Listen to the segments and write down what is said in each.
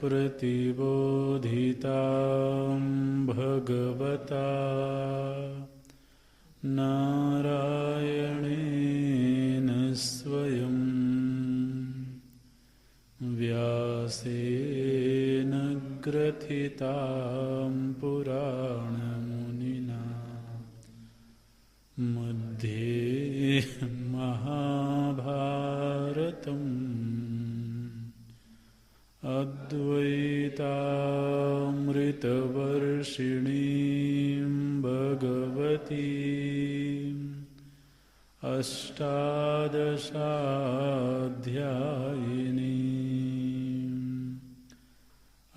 प्रतिबोधितां भगवता नारायणेन स्वयं व्यासेन ग्रथितां पुराणमुनिना मध्ये महाभारतम् अद्वैतामृतवर्षिणीं भगवतीम् अष्टादशाध्यायिनीम्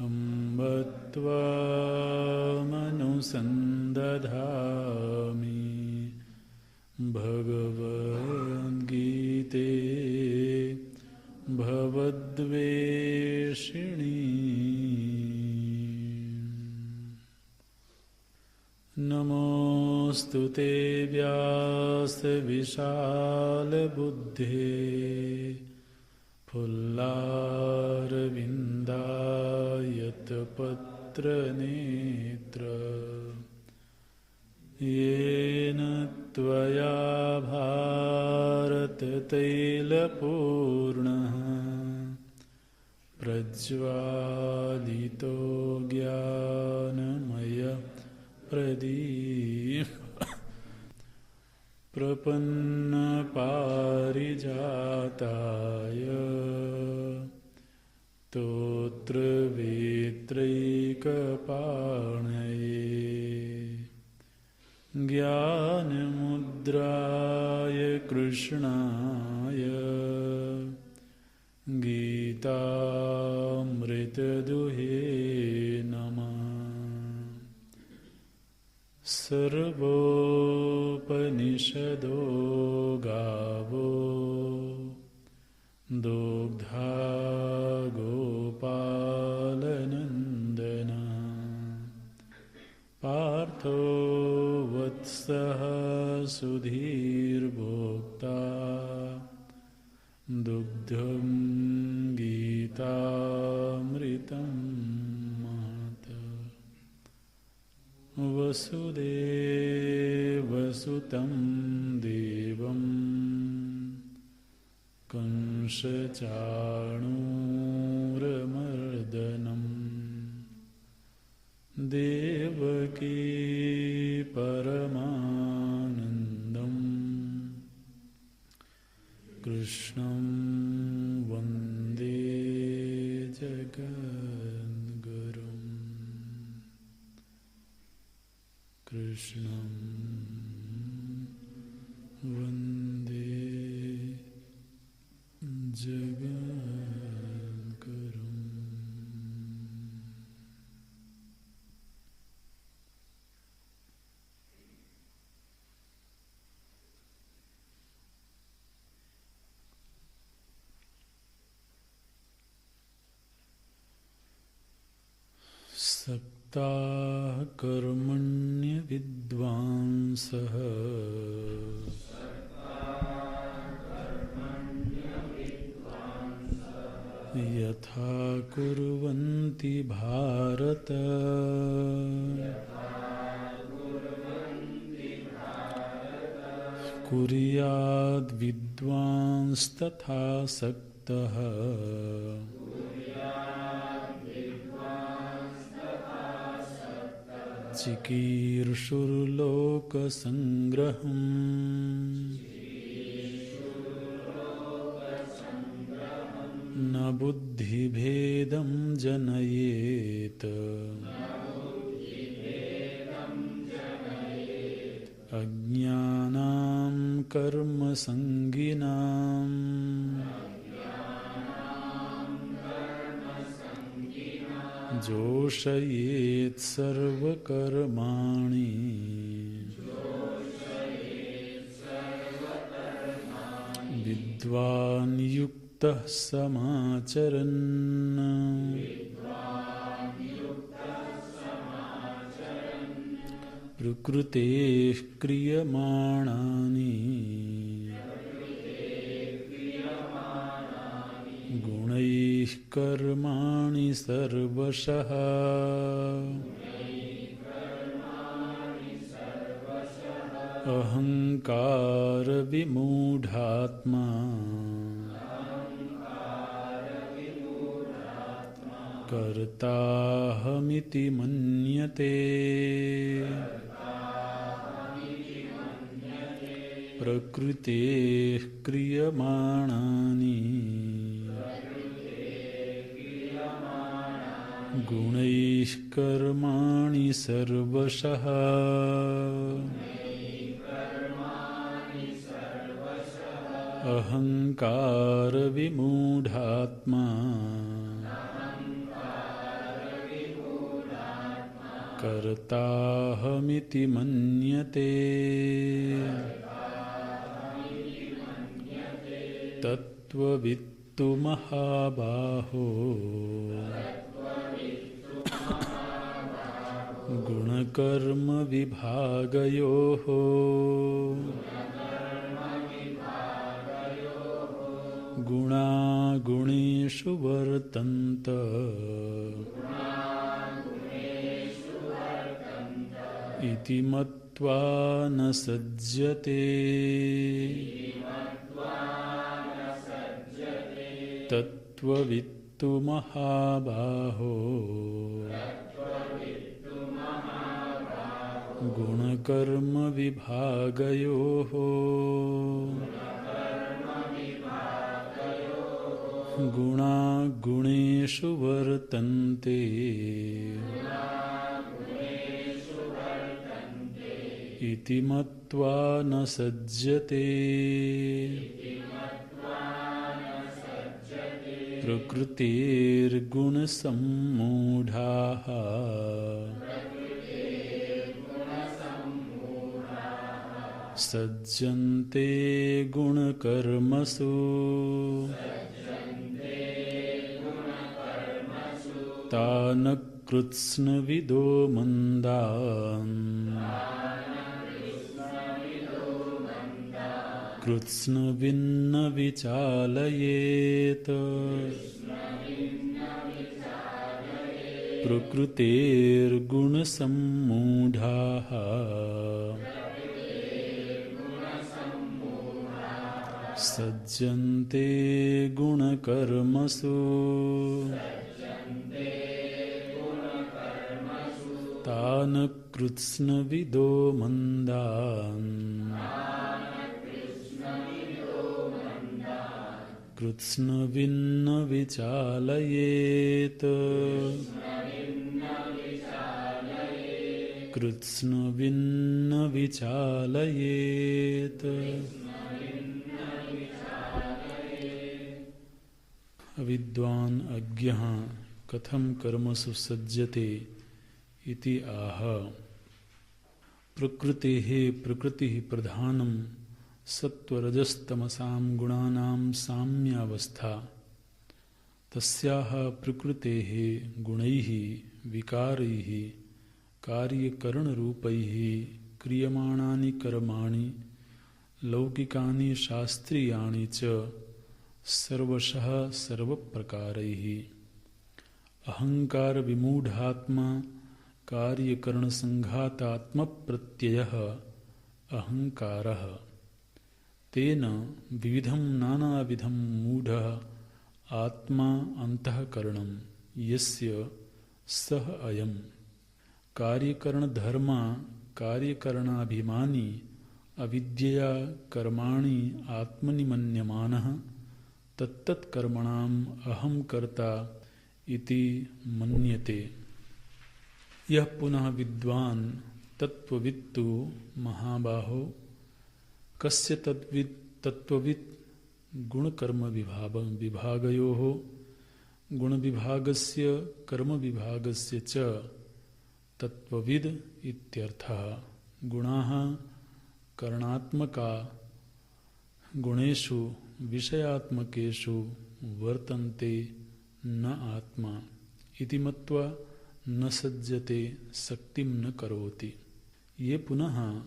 अम्ब त्वामनुसन्दधामि भगवद्गीते भवद्वेषिणी। नमोऽस्तु ते व्यासविशालबुद्धे फुल्लारविन्दायतपत्रनेत्र येन त्वया भारततैलपूर्णः प्रज्वालितो ज्ञानमय प्रदीप प्रपन्नपारिजाताय स्तोत्रवेत्रैकपाणये ज्ञानमुद्राय कृष्णाय गीतामृतदुहे नमः। सर्वोपनिषदो गावो दुग्धा गोपालनन्दना पार्थो वत्सः सुधीर्भोक्ता दुग्धं गीतामृतं वसुदेवसुतं देवं कंसचाणूरमर्दनं देवकी परमानन्दं कृष्णं वन्दे जगद्गुरुम्। कृष्णं वन्दे जगद्गुरुम्। सप्ताह कर्मण्य विद्वांसः यथा कुर्वन्ति भारत कुर्याद् विद्वांस्तथा सक्तः चिकीर्षुर्लोकसंग्रहम् न बुद्धिभेदं जनयेत् अज्ञानां कर्मसङ्गिनाम् जोषयेत् सर्वकर्माणि विद्वान् युक्तः समाचरन् प्रकृतेः क्रियमाणानि गुणैः कर्माणि सर्वशः अहंकार विमूढात्मा कर्ताहमिति मन्यते प्रकृतेः क्रियमाणानि गुणैः कर्माणि सर्वशः अहंकार विमूढात्मा कर्ताहमिति मन्यते तत्त्ववित्तु महाबाहो गुणकर्म विभागयोः गुणा गुणेषु वर्तन्त इति मत्वा न सज्जते तत्त्ववित्तु महाबाहो गुणकर्म विभागयोः गुणा गुणेषु वर्तन्ते इति मत्वा न सज्जते प्रकृतेर्गुणसम्मूढाः सज्जन्ते गुणकर्मसु तान् कृत्स्नविदो मन्दान् कृत्स्नविन्न विचालयेत् प्रकृतेर्गुणसम्मूढाः सज्जन्ते गुणकर्मसु तान् कृत्स्नविदो मन्दान् कृत्स्नविन्न विचालयेत् कृत्स्नविन्न विचालयेत्। अविद्वान् अज्ञः कथं कर्मसु सज्जते इति आह। प्रकृतेः प्रकृतिः प्रधानं सत्वरजस्तमसां गुणानां साम्यावस्था। तस्याः प्रकृतेः गुणैः विकारैः कार्यकरणरूपैः क्रियमाणानि कर्माणि लौकिकानि शास्त्रीयाणि च सर्वशः सर्वप्रकारैः। अहंकार विमूढात्मा कार्यकरणसंघातात्मप्रत्ययः अहंकारः। तेन विविधं नानाविधं मूढः आत्मा अंतःकरणं यस्य सः अयम्। कार्यकरणधर्मा कार्यकरणाभिमानी अविद्यया कर्माणि आत्मनि मन्यमानः तत्तत्कर्मणाम् अहं कर्ता इति मन्यते। यः पुनः विद्वान् तत्त्ववित्तु महाबाहो कस्य तत्त्ववित् गुणकर्म विभागयोः गुणविभागस्य कर्मविभागस्य च तत्त्वविद् इत्यर्थः। गुणाः करणात्मका गुणेषु विषयात्मकेषु वर्तन्ते न आत्मा इति मत्वा न सज्जते शक्तिं न करोति। ये पुनः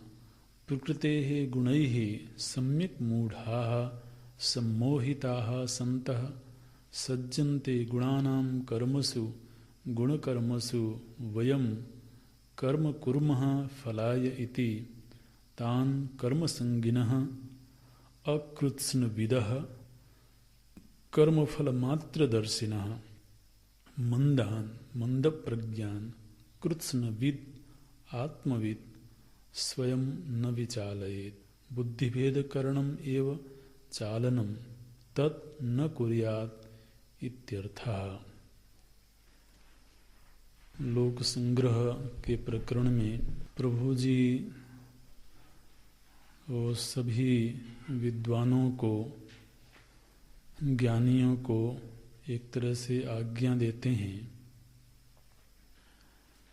प्रकृतेः गुणैः सम्यक् मूढाः सम्मोहिताः सन्तः सज्जन्ते गुणानां कर्मसु गुणकर्मसु वयं कर्म कुर्मः फलाय इति तान् कर्मसंगिनः अकृत्स्नविदः कर्मफलमात्रदर्शिनः मंदान् मंदप्रज्ञान् कृत्स्नविद आत्मविद स्वयं न विचालयेत् बुद्धिभेदकरणम् एव चालनम् तत् न कुर्यात् इत्यर्थः। लोक संग्रह के प्रकरण में प्रभु जी वो सभी विद्वानों को, ज्ञानियों को एक तरह से आज्ञा देते हैं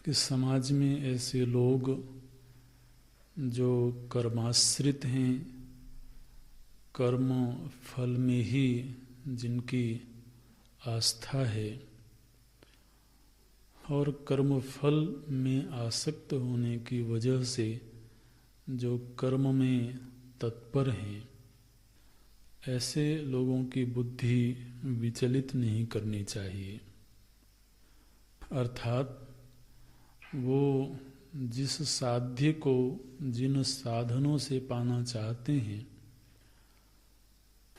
कि समाज में ऐसे लोग जो कर्माश्रित हैं, कर्म फल में ही जिनकी आस्था है और कर्म फल में आसक्त होने की वजह से जो कर्म में तत्पर हैं, ऐसे लोगों की बुद्धि विचलित नहीं करनी चाहिए। अर्थात वो जिस साध्य को जिन साधनों से पाना चाहते हैं,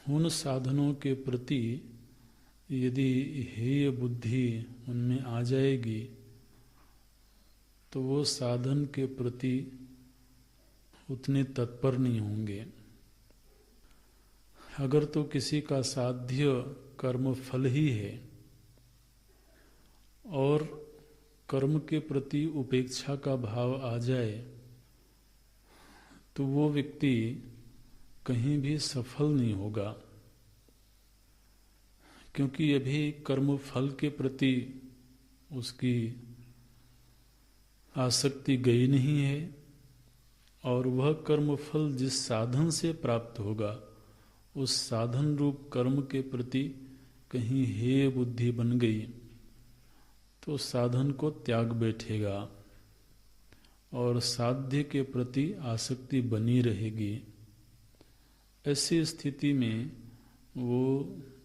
उन साधनों के प्रति यदि हेय बुद्धि उनमें आ जाएगी तो वो साधन के प्रति उतने तत्पर नहीं होंगे। अगर तो किसी का साध्य कर्म फल ही है और कर्म के प्रति उपेक्षा का भाव आ जाए तो वो व्यक्ति कहीं भी सफल नहीं होगा, क्योंकि अभी कर्म फल के प्रति उसकी आसक्ति गई नहीं है और वह कर्म फल जिस साधन से प्राप्त होगा उस साधन रूप कर्म के प्रति कहीं हेय बुद्धि बन गई तो साधन को त्याग बैठेगा और साध्य के प्रति आसक्ति बनी रहेगी। ऐसी स्थिति में वो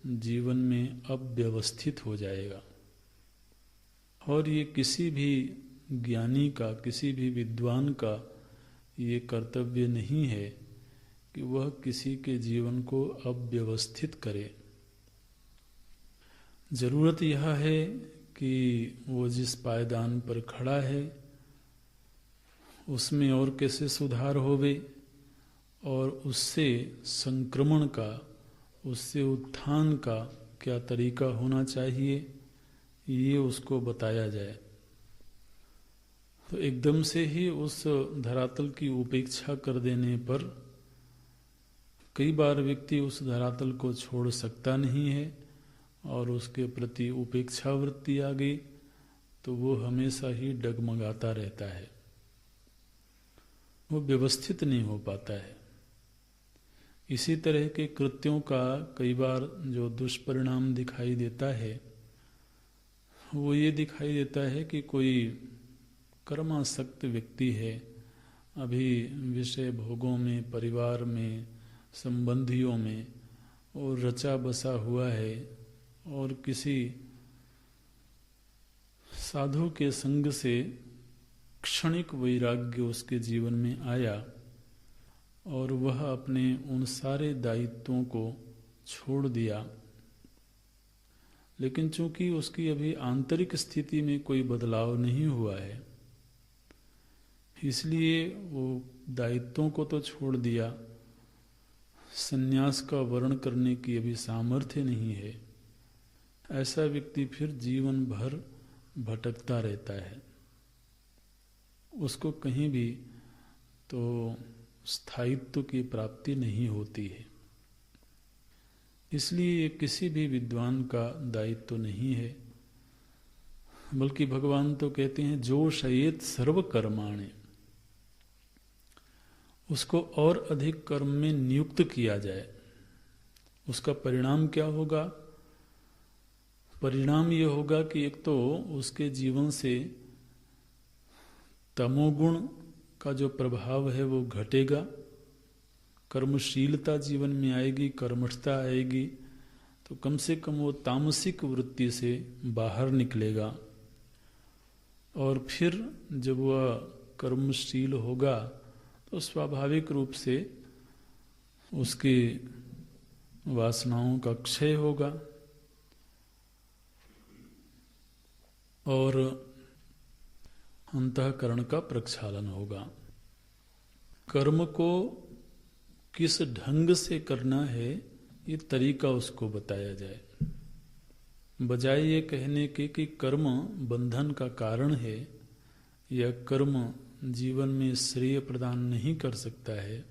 जीवन में अव्यवस्थित हो जाएगा और ये किसी भी ज्ञानी का, किसी भी विद्वान का ये कर्तव्य नहीं है कि वह किसी के जीवन को अव्यवस्थित करे। जरूरत यह है कि वो जिस पायदान पर खड़ा है उसमें और कैसे सुधार होवे और उससे संक्रमण का, उससे उत्थान का क्या तरीका होना चाहिए, ये उसको बताया जाए। तो एकदम से ही उस धरातल की उपेक्षा कर देने पर कई बार व्यक्ति उस धरातल को छोड़ सकता नहीं है और उसके प्रति उपेक्षा वृत्ति आ गई तो वो हमेशा ही डगमगाता रहता है, वो व्यवस्थित नहीं हो पाता है। इसी तरह के कृत्यों का कई बार जो दुष्परिणाम दिखाई देता है वो ये दिखाई देता है कि कोई कर्मासक्त व्यक्ति है, अभी विषय भोगों में, परिवार में, संबंधियों में और रचा बसा हुआ है और किसी साधु के संग से क्षणिक वैराग्य उसके जीवन में आया और वह अपने उन सारे दायित्वों को छोड़ दिया, लेकिन चूंकि उसकी अभी आंतरिक स्थिति में कोई बदलाव नहीं हुआ है इसलिए वो दायित्वों को तो छोड़ दिया, संन्यास का वर्ण करने की अभी सामर्थ्य नहीं है। ऐसा व्यक्ति फिर जीवन भर भटकता रहता है, उसको कहीं भी तो स्थायित्व की प्राप्ति नहीं होती है। इसलिए किसी भी विद्वान का दायित्व नहीं है, बल्कि भगवान तो कहते हैं जो शयेत सर्व कर्माणि, उसको और अधिक कर्म में नियुक्त किया जाए। उसका परिणाम क्या होगा? परिणाम ये होगा कि एक तो उसके जीवन से तमोगुण का जो प्रभाव है वो घटेगा, कर्मशीलता जीवन में आएगी, कर्मठता आएगी, तो कम से कम वो तामसिक वृत्ति से बाहर निकलेगा। और फिर जब वह कर्मशील होगा तो स्वाभाविक रूप से उसकी वासनाओं का क्षय होगा और अंतःकरण का प्रक्षालन होगा। कर्म को किस ढंग से करना है ये तरीका उसको बताया जाए, बजाय ये कहने के कि कर्म बंधन का कारण है या कर्म जीवन में श्रेय प्रदान नहीं कर सकता है।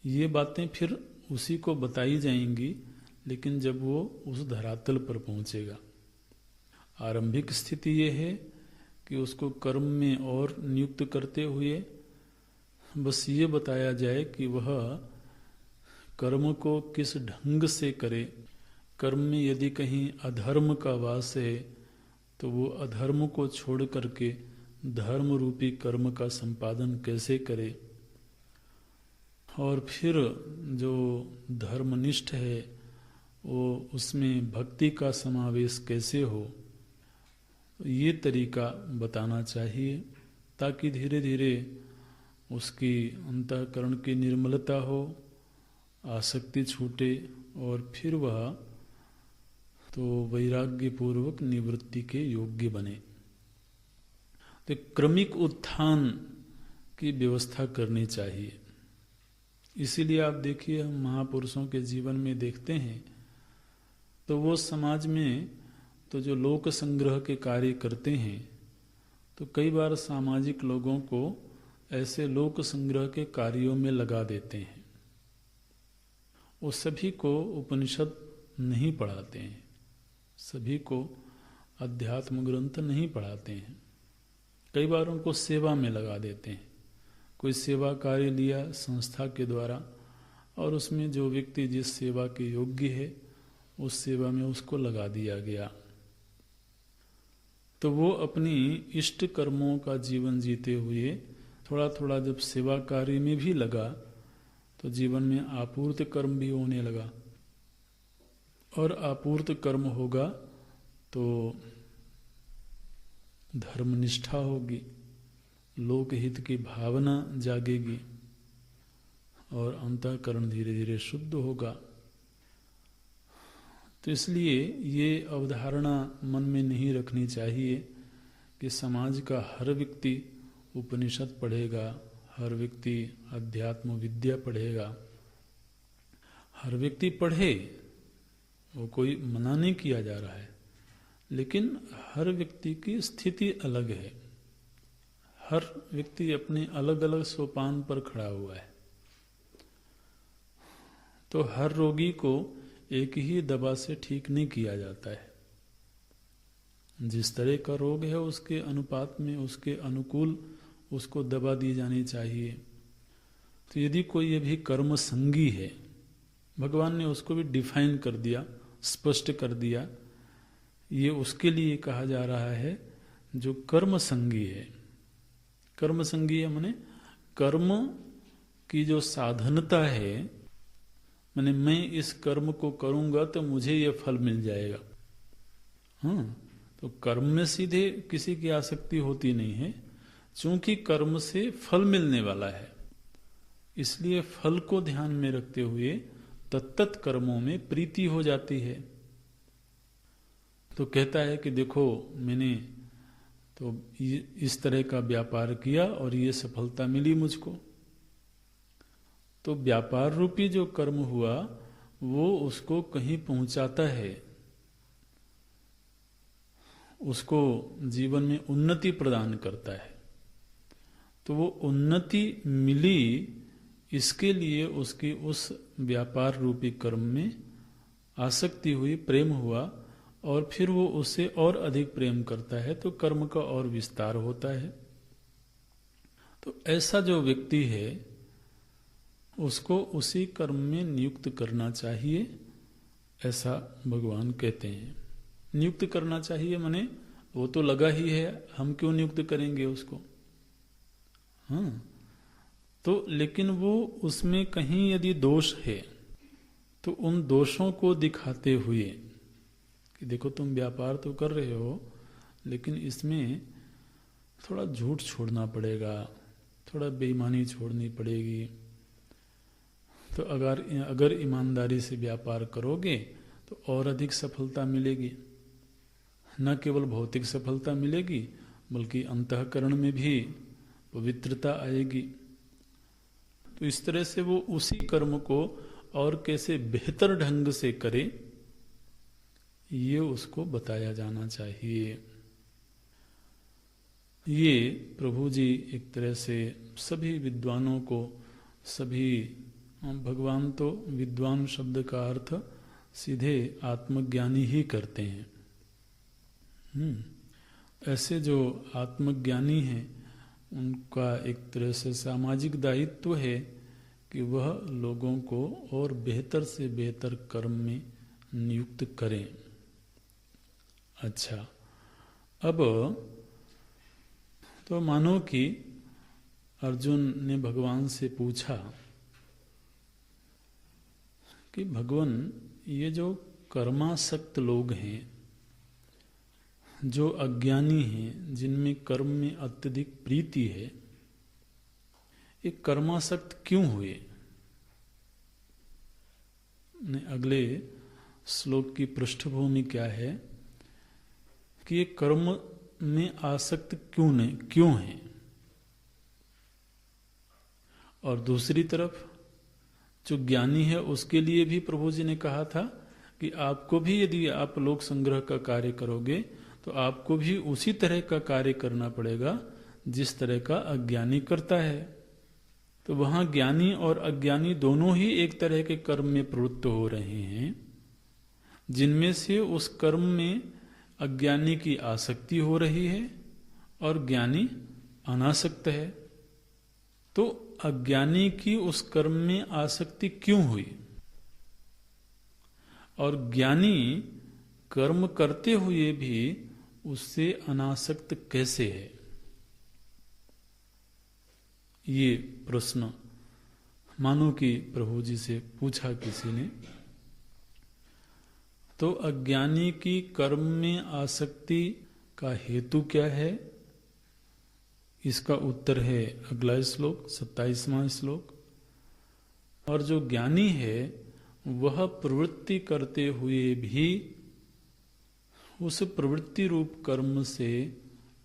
ये बातें फिर उसी को बताई जाएंगी, लेकिन जब वो उस धरातल पर पहुंचेगा। आरंभिक स्थिति ये है कि उसको कर्म में और नियुक्त करते हुए बस ये बताया जाए कि वह कर्म को किस ढंग से करे। कर्म में यदि कहीं अधर्म का वास है तो वो अधर्म को छोड़ करके धर्म रूपी कर्म का संपादन कैसे करे, और फिर जो धर्मनिष्ठ है वो उसमें भक्ति का समावेश कैसे हो, ये तरीका बताना चाहिए, ताकि धीरे धीरे उसकी अंतःकरण की निर्मलता हो, आसक्ति छूटे और फिर वह तो वैराग्य पूर्वक निवृत्ति के योग्य बने। तो क्रमिक उत्थान की व्यवस्था करनी चाहिए। इसीलिए आप देखिए, हम महापुरुषों के जीवन में देखते हैं तो वो समाज में तो जो लोक संग्रह के कार्य करते हैं, तो कई बार सामाजिक लोगों को ऐसे लोक संग्रह के कार्यों में लगा देते हैं। वो सभी को उपनिषद नहीं पढ़ाते हैं, सभी को अध्यात्म ग्रंथ नहीं पढ़ाते हैं। कई बार उनको सेवा में लगा देते हैं। कोई सेवा कार्य लिया संस्था के द्वारा और उसमें जो व्यक्ति जिस सेवा के योग्य है उस सेवा में उसको लगा दिया गया, तो वो अपनी इष्ट कर्मों का जीवन जीते हुए थोड़ा थोड़ा जब सेवा कार्य में भी लगा तो जीवन में आपूर्त कर्म भी होने लगा, और आपूर्त कर्म होगा तो धर्मनिष्ठा होगी, लोकहित की भावना जागेगी और अंतःकरण धीरे धीरे शुद्ध होगा। तो इसलिए ये अवधारणा मन में नहीं रखनी चाहिए कि समाज का हर व्यक्ति उपनिषद पढ़ेगा, हर व्यक्ति अध्यात्म विद्या पढ़ेगा। हर व्यक्ति पढ़े, वो कोई मना नहीं किया जा रहा है, लेकिन हर व्यक्ति की स्थिति अलग है। हर व्यक्ति अपने अलग अलग सोपान पर खड़ा हुआ है। तो हर रोगी को एक ही दवा से ठीक नहीं किया जाता है। जिस तरह का रोग है उसके अनुपात में, उसके अनुकूल उसको दवा दी जानी चाहिए। तो यदि कोई ये भी कर्म संगी है, भगवान ने उसको भी डिफाइन कर दिया, स्पष्ट कर दिया। ये उसके लिए कहा जा रहा है जो कर्म संगी है। कर्म संगी है माने कर्म की जो साधनता है, माने मैं इस कर्म को करूंगा तो मुझे यह फल मिल जाएगा। तो कर्म में सीधे किसी की आसक्ति होती नहीं है, चूंकि कर्म से फल मिलने वाला है, इसलिए फल को ध्यान में रखते हुए तत्त कर्मों में प्रीति हो जाती है। तो कहता है कि देखो मैंने तो इस तरह का व्यापार किया और ये सफलता मिली मुझको। तो व्यापार रूपी जो कर्म हुआ वो उसको कहीं पहुंचाता है, उसको जीवन में उन्नति प्रदान करता है। तो वो उन्नति मिली, इसके लिए उसकी उस व्यापार रूपी कर्म में आसक्ति हुई, प्रेम हुआ, और फिर वो उससे और अधिक प्रेम करता है तो कर्म का और विस्तार होता है। तो ऐसा जो व्यक्ति है उसको उसी कर्म में नियुक्त करना चाहिए, ऐसा भगवान कहते हैं। नियुक्त करना चाहिए माने वो तो लगा ही है, हम क्यों नियुक्त करेंगे उसको। तो लेकिन वो उसमें कहीं यदि दोष है तो उन दोषों को दिखाते हुए कि देखो तुम व्यापार तो कर रहे हो, लेकिन इसमें थोड़ा झूठ छोड़ना पड़ेगा, थोड़ा बेईमानी छोड़नी पड़ेगी। तो अगर ईमानदारी से व्यापार करोगे तो और अधिक सफलता मिलेगी। न केवल भौतिक सफलता मिलेगी, बल्कि अंतःकरण में भी पवित्रता आएगी। तो इस तरह से वो उसी कर्म को और कैसे बेहतर ढंग से करे, ये उसको बताया जाना चाहिए। ये प्रभु जी एक तरह से सभी विद्वानों को, सभी, भगवान तो विद्वान शब्द का अर्थ सीधे आत्मज्ञानी ही करते हैं। ऐसे जो आत्मज्ञानी हैं उनका एक तरह से सामाजिक दायित्व है कि वह लोगों को और बेहतर से बेहतर कर्म में नियुक्त करें। अच्छा, अब तो मानो कि अर्जुन ने भगवान से पूछा कि भगवान, ये जो कर्मासक्त लोग हैं, जो अज्ञानी हैं, जिनमें कर्म में अत्यधिक प्रीति है, ये कर्मासक्त क्यों हुए? अगले श्लोक की पृष्ठभूमि क्या है कि ये कर्म में आसक्त क्यों है? और दूसरी तरफ जो ज्ञानी है उसके लिए भी प्रभु जी ने कहा था कि आपको भी यदि आप लोक संग्रह का कार्य करोगे तो आपको भी उसी तरह का कार्य करना पड़ेगा जिस तरह का अज्ञानी करता है। तो वहां ज्ञानी और अज्ञानी दोनों ही एक तरह के कर्म में प्रवृत्त हो रहे हैं, जिनमें से उस कर्म में अज्ञानी की आसक्ति हो रही है और ज्ञानी अनासक्त है। तो अज्ञानी की उस कर्म में आसक्ति क्यों हुई और ज्ञानी कर्म करते हुए भी उससे अनासक्त कैसे है? ये प्रश्न मानो कि प्रभु जी से पूछा किसी ने। तो अज्ञानी की कर्म में आसक्ति का हेतु क्या है? इसका उत्तर है अगला श्लोक, 27वां श्लोक। और जो ज्ञानी है वह प्रवृत्ति करते हुए भी उस प्रवृत्ति रूप कर्म से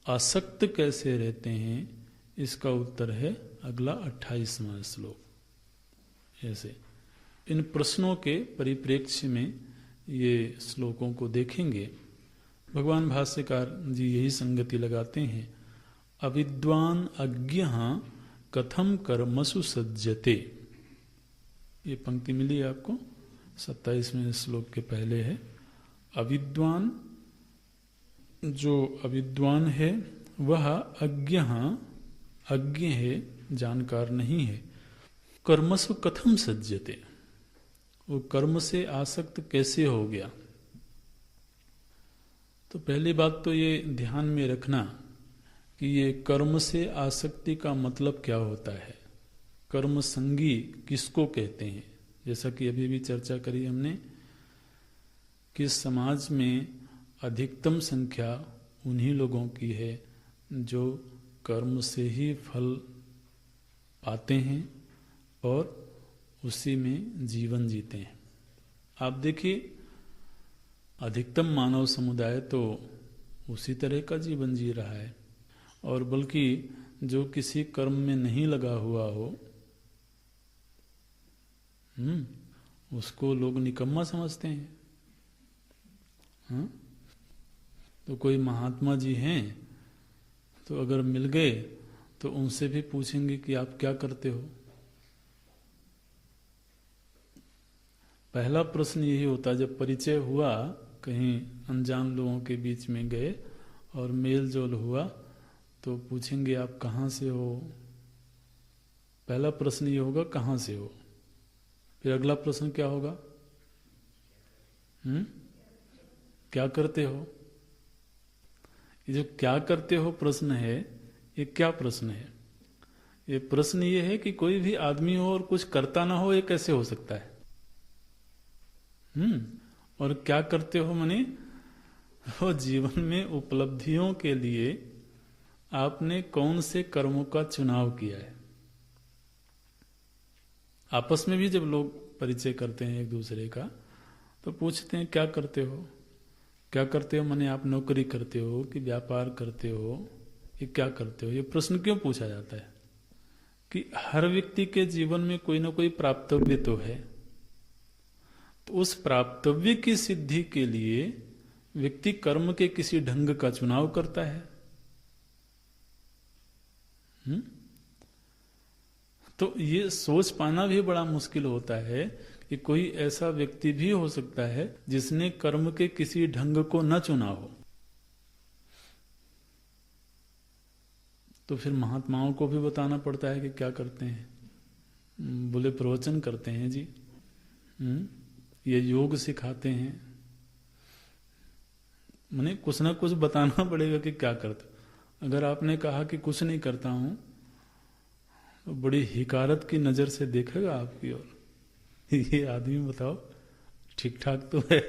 आसक्त कैसे रहते हैं, इसका उत्तर है अगला 28वां श्लोक। ऐसे इन प्रश्नों के परिप्रेक्ष्य में ये श्लोकों को देखेंगे। भगवान भाष्यकार जी यही संगति लगाते हैं, अविद्वान अज्ञः कथम कर्मसु सज्जते। ये पंक्ति मिली है आपको, 27वें श्लोक के पहले है। अविद्वान, जो अविद्वान है वह अज्ञ है, जानकार नहीं है। कर्मसु कथम सज्जते, वो कर्म से आसक्त कैसे हो गया? तो पहली बात तो ये ध्यान में रखना कि ये कर्म से आसक्ति का मतलब क्या होता है। कर्म संगी किसको कहते हैं? जैसा कि अभी भी चर्चा करी हमने कि समाज में अधिकतम संख्या उन्हीं लोगों की है जो कर्म से ही फल पाते हैं और उसी में जीवन जीते हैं। आप देखिए, अधिकतम मानव समुदाय तो उसी तरह का जीवन जी रहा है, और बल्कि जो किसी कर्म में नहीं लगा हुआ हो उसको लोग निकम्मा समझते हैं। तो कोई महात्मा जी हैं तो अगर मिल गए तो उनसे भी पूछेंगे कि आप क्या करते हो। पहला प्रश्न यही होता, जब परिचय हुआ, कहीं अनजान लोगों के बीच में गए और मेल जोल हुआ तो पूछेंगे आप कहाँ से हो। पहला प्रश्न ये होगा कहाँ से हो। फिर अगला प्रश्न क्या होगा? क्या करते हो। ये जो क्या करते हो प्रश्न है, ये क्या प्रश्न है? ये प्रश्न ये है कि कोई भी आदमी हो और कुछ करता ना हो, ये कैसे हो सकता है? और क्या करते हो माने वो जीवन में उपलब्धियों के लिए आपने कौन से कर्मों का चुनाव किया है। आपस में भी जब लोग परिचय करते हैं एक दूसरे का तो पूछते हैं क्या करते हो, क्या करते हो माने आप नौकरी करते हो कि व्यापार करते हो, ये क्या करते हो। ये प्रश्न क्यों पूछा जाता है कि हर व्यक्ति के जीवन में कोई ना कोई प्राप्तव्य तो है, तो उस प्राप्तव्य की सिद्धि के लिए व्यक्ति कर्म के किसी ढंग का चुनाव करता है। तो ये सोच पाना भी बड़ा मुश्किल होता है कि कोई ऐसा व्यक्ति भी हो सकता है जिसने कर्म के किसी ढंग को न चुना हो। तो फिर महात्माओं को भी बताना पड़ता है कि क्या करते हैं। बोले प्रवचन करते हैं जी, ये योग सिखाते हैं, माने कुछ ना कुछ बताना पड़ेगा कि क्या करते। अगर आपने कहा कि कुछ नहीं करता हूं तो बड़ी हिकारत की नजर से देखेगा आपकी ओर, ये आदमी बताओ ठीक ठाक तो है,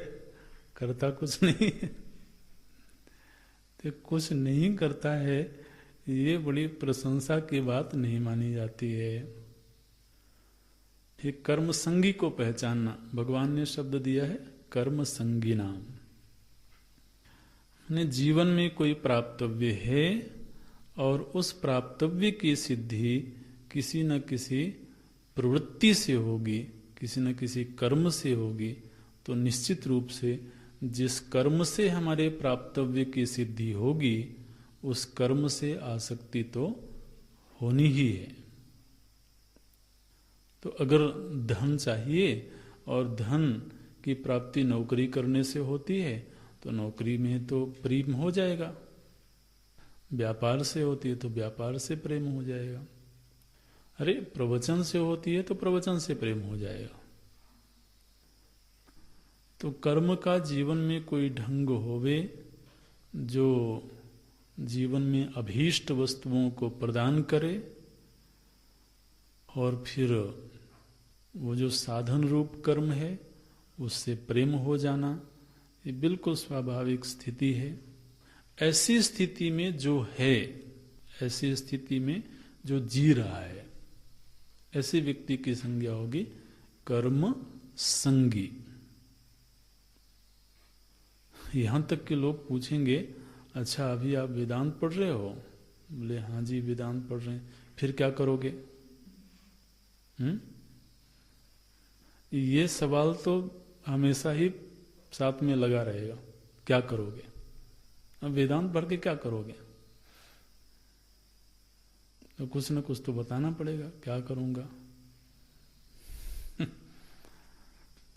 करता कुछ नहीं है। तो कुछ नहीं करता है ये बड़ी प्रशंसा की बात नहीं मानी जाती है। ये कर्म संगी को पहचानना, भगवान ने शब्द दिया है कर्म संगी नाम। ने जीवन में कोई प्राप्तव्य है और उस प्राप्तव्य की सिद्धि किसी न किसी प्रवृत्ति से होगी, किसी न किसी कर्म से होगी, तो निश्चित रूप से जिस कर्म से हमारे प्राप्तव्य की सिद्धि होगी उस कर्म से आसक्ति तो होनी ही है। तो अगर धन चाहिए और धन की प्राप्ति नौकरी करने से होती है तो नौकरी में तो प्रेम हो जाएगा, व्यापार से होती है तो व्यापार से प्रेम हो जाएगा, अरे प्रवचन से होती है तो प्रवचन से प्रेम हो जाएगा। तो कर्म का जीवन में कोई ढंग होवे जो जीवन में अभीष्ट वस्तुओं को प्रदान करे और फिर वो जो साधन रूप कर्म है उससे प्रेम हो जाना, ये बिल्कुल स्वाभाविक स्थिति है। ऐसी स्थिति में जो है, ऐसी स्थिति में जो जी रहा है, ऐसे व्यक्ति की संज्ञा होगी कर्म संगी। यहां तक के लोग पूछेंगे अच्छा अभी आप वेदांत पढ़ रहे हो, बोले हाँ जी वेदांत पढ़ रहे हैं, फिर क्या करोगे। ये सवाल तो हमेशा ही साथ में लगा रहेगा, क्या करोगे, अब वेदांत पढ़ के क्या करोगे। तो कुछ न कुछ तो बताना पड़ेगा, क्या करूंगा।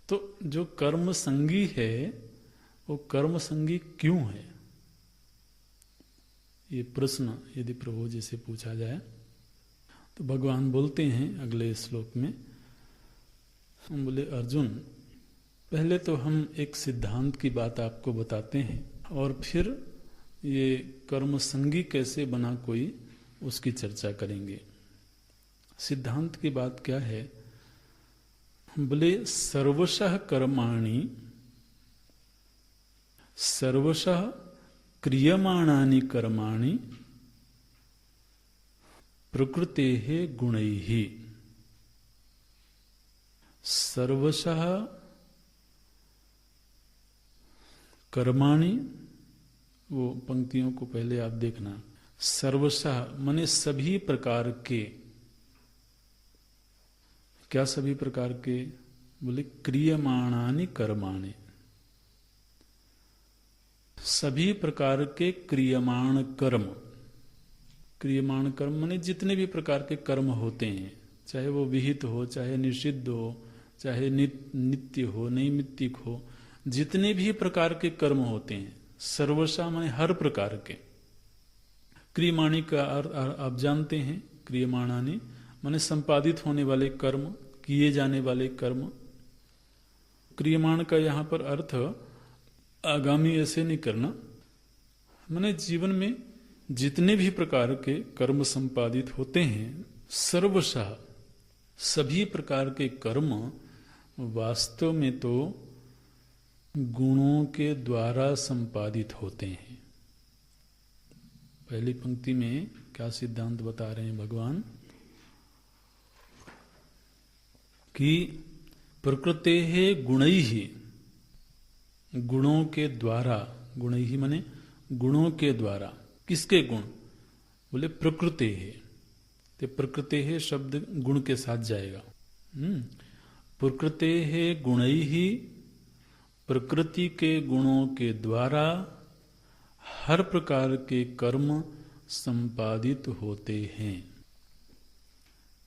तो जो कर्म संगी है वो कर्म संगी क्यों है, ये प्रश्न यदि प्रभु जी से पूछा जाए तो भगवान बोलते हैं अगले श्लोक में, हम बोले अर्जुन पहले तो हम एक सिद्धांत की बात आपको बताते हैं और फिर ये कर्म संगी कैसे बना कोई उसकी चर्चा करेंगे। सिद्धांत की बात क्या है, बोले सर्वशः कर्माणि सर्वशः क्रियमाणानि कर्माणि प्रकृतेः गुणैः। सर्वशः कर्माणि, वो पंक्तियों को पहले आप देखना, सर्वशः माने सभी प्रकार के, क्या सभी प्रकार के, बोले क्रियमाणानि कर्माणि, सभी प्रकार के क्रियमाण कर्म। क्रियमाण कर्म माने जितने भी प्रकार के कर्म होते हैं, चाहे वो विहित हो, चाहे निषिद्ध हो, चाहे नित्य हो, नैमित्तिक हो, जितने भी प्रकार के कर्म होते हैं, सर्वशः माने हर प्रकार के। क्रियमाणी का आप जानते हैं, क्रियमाणानि माने संपादित होने वाले कर्म, किए जाने वाले कर्म। क्रियमाण का यहाँ पर अर्थ आगामी ऐसे नहीं करना, माने जीवन में जितने भी प्रकार के कर्म संपादित होते हैं, सर्वशः सभी प्रकार के कर्म वास्तव में तो गुणों के द्वारा संपादित होते हैं। पहली पंक्ति में क्या सिद्धांत बता रहे हैं भगवान कि प्रकृते गुणैः, गुणों के द्वारा, गुणैः माने गुणों के द्वारा। किसके गुण? बोले प्रकृते है, तो प्रकृते है शब्द गुण के साथ जाएगा। प्रकृते है गुणैः, प्रकृति के गुणों के द्वारा हर प्रकार के कर्म संपादित होते हैं।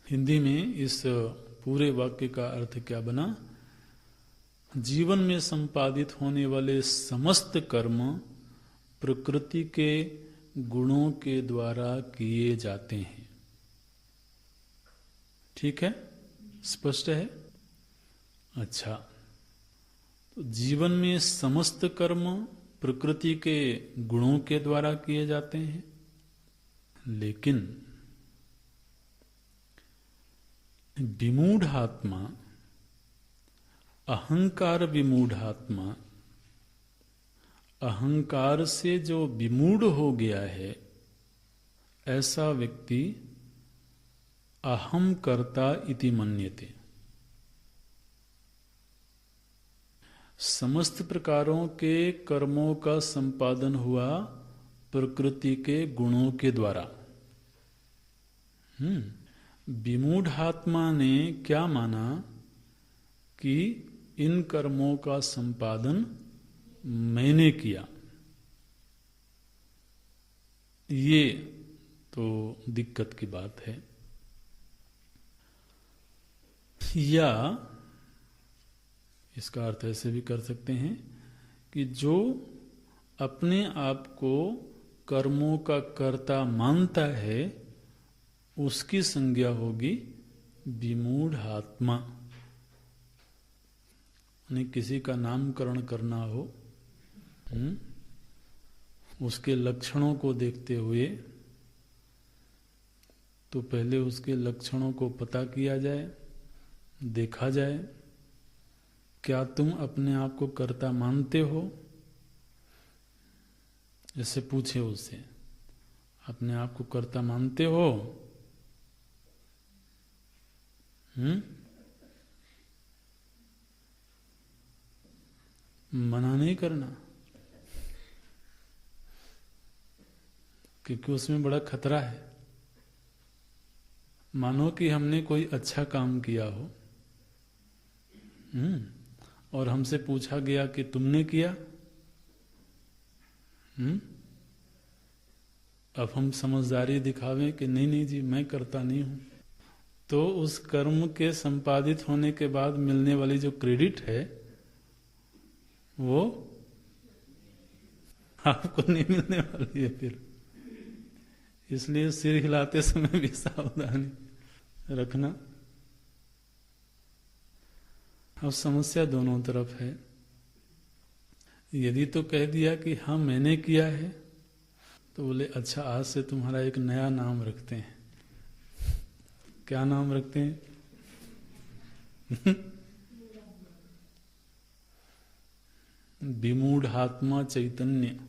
हिंदी में इस पूरे वाक्य का अर्थ क्या बना? जीवन में संपादित होने वाले समस्त कर्म प्रकृति के गुणों के द्वारा किए जाते हैं। ठीक है, स्पष्ट है? अच्छा, तो जीवन में समस्त कर्म प्रकृति के गुणों के द्वारा किए जाते हैं, लेकिन विमूढ़ात्मा, अहंकार विमूढ़ात्मा, अहंकार से जो विमूढ़ हो गया है, ऐसा व्यक्ति अहम कर्ता इति मन्यते। समस्त प्रकारों के कर्मों का संपादन हुआ प्रकृति के गुणों के द्वारा। विमूढ़ात्मा ने क्या माना कि इन कर्मों का संपादन मैंने किया। ये तो दिक्कत की बात है। या इसका अर्थ ऐसे भी कर सकते हैं कि जो अपने आप को कर्मों का कर्ता मानता है, उसकी संज्ञा होगी विमूढ़ात्मा। किसी का नामकरण करना हो, उसके लक्षणों को देखते हुए तो पहले उसके लक्षणों को पता किया जाए, देखा जाए, क्या तुम अपने आप को कर्ता मानते हो? जैसे पूछे उससे, अपने आप को कर्ता मानते हो? मना नहीं करना, क्योंकि उसमें बड़ा खतरा है। मानो कि हमने कोई अच्छा काम किया हो, और हमसे पूछा गया कि तुमने किया। अब हम समझदारी दिखावें कि नहीं नहीं जी मैं करता नहीं हूं, तो उस कर्म के संपादित होने के बाद मिलने वाली जो क्रेडिट है वो आपको नहीं मिलने वाली है फिर। इसलिए सिर हिलाते समय भी सावधानी रखना। अब समस्या दोनों तरफ है। यदि तो कह दिया कि हाँ मैंने किया है, तो बोले अच्छा आज से तुम्हारा एक नया नाम रखते हैं। क्या नाम रखते हैं? विमूढ़ात्मा चैतन्य।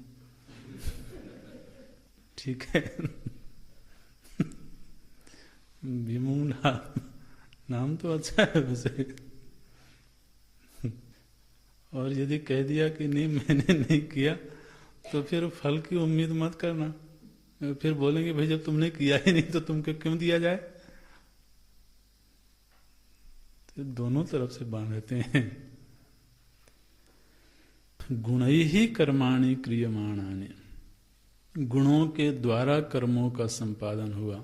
ठीक है। विमूढ़ात्मा नाम तो अच्छा है वैसे। और यदि कह दिया कि नहीं मैंने नहीं किया, तो फिर फल की उम्मीद मत करना। फिर बोलेंगे भाई जब तुमने किया ही नहीं तो तुमको क्यों दिया जाए? तो दोनों तरफ से बांधते हैं। गुणैः कर्माणि क्रियमाणानि, गुणों के द्वारा कर्मों का संपादन हुआ।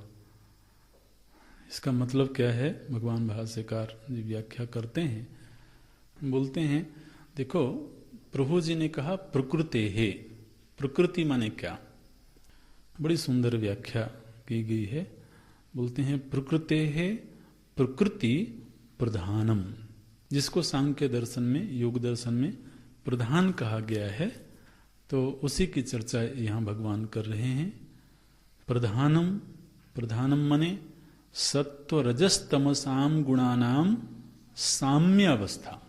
इसका मतलब क्या है? भगवान भाष्यकार जी व्याख्या करते हैं, बोलते हैं देखो प्रभु जी ने कहा प्रकृते है। प्रकृति माने क्या? बड़ी सुंदर व्याख्या की गई है। बोलते हैं प्रकृते है प्रकृति प्रधानम, जिसको सांख्य दर्शन में, योग दर्शन में प्रधान कहा गया है, तो उसी की चर्चा यहाँ भगवान कर रहे हैं। प्रधानम, प्रधानम माने सत्व रजस तमसाम गुणानाम साम्य अवस्था।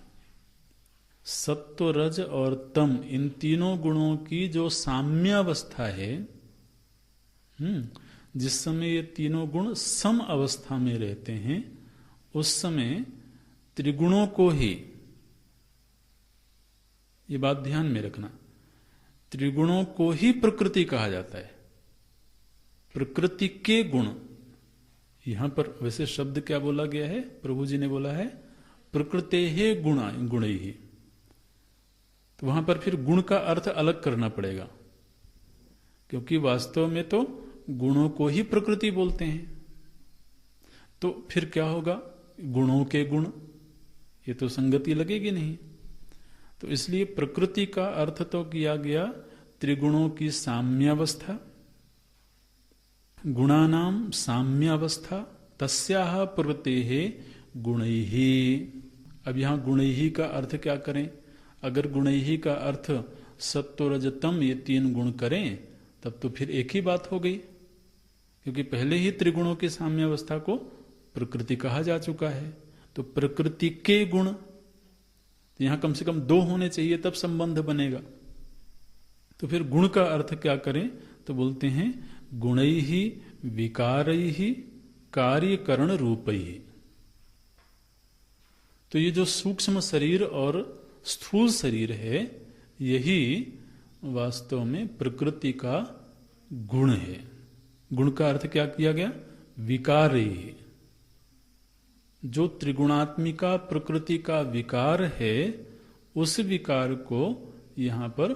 सत्व रज और तम इन तीनों गुणों की जो साम्यावस्था है, जिस समय ये तीनों गुण सम अवस्था में रहते हैं, उस समय त्रिगुणों को ही, ये बात ध्यान में रखना, त्रिगुणों को ही प्रकृति कहा जाता है। प्रकृति के गुण, यहां पर वैसे शब्द क्या बोला गया है, प्रभु जी ने बोला है प्रकृते है गुण ही, तो वहां पर फिर गुण का अर्थ अलग करना पड़ेगा, क्योंकि वास्तव में तो गुणों को ही प्रकृति बोलते हैं। तो फिर क्या होगा, गुणों के गुण, ये तो संगति लगेगी नहीं। तो इसलिए प्रकृति का अर्थ तो किया गया त्रिगुणों की साम्यावस्था, गुणानाम साम्यावस्था, तस्याह प्रवृत्तेः गुणैः। अब यहां गुणैः का अर्थ क्या करें? अगर गुणैः का अर्थ सत्व रजतम ये तीन गुण करें तब तो फिर एक ही बात हो गई, क्योंकि पहले ही त्रिगुणों की साम्यावस्था को प्रकृति कहा जा चुका है। तो प्रकृति के गुण, यहां कम से कम दो होने चाहिए तब संबंध बनेगा। तो फिर गुण का अर्थ क्या करें? तो बोलते हैं गुणैः विकारैः कार्यकरण रूपैः। तो ये जो सूक्ष्म शरीर और स्थूल शरीर है, यही वास्तव में प्रकृति का गुण है। गुण का अर्थ क्या किया गया? विकारैः। जो त्रिगुणात्मिका प्रकृति का विकार है, उस विकार को यहां पर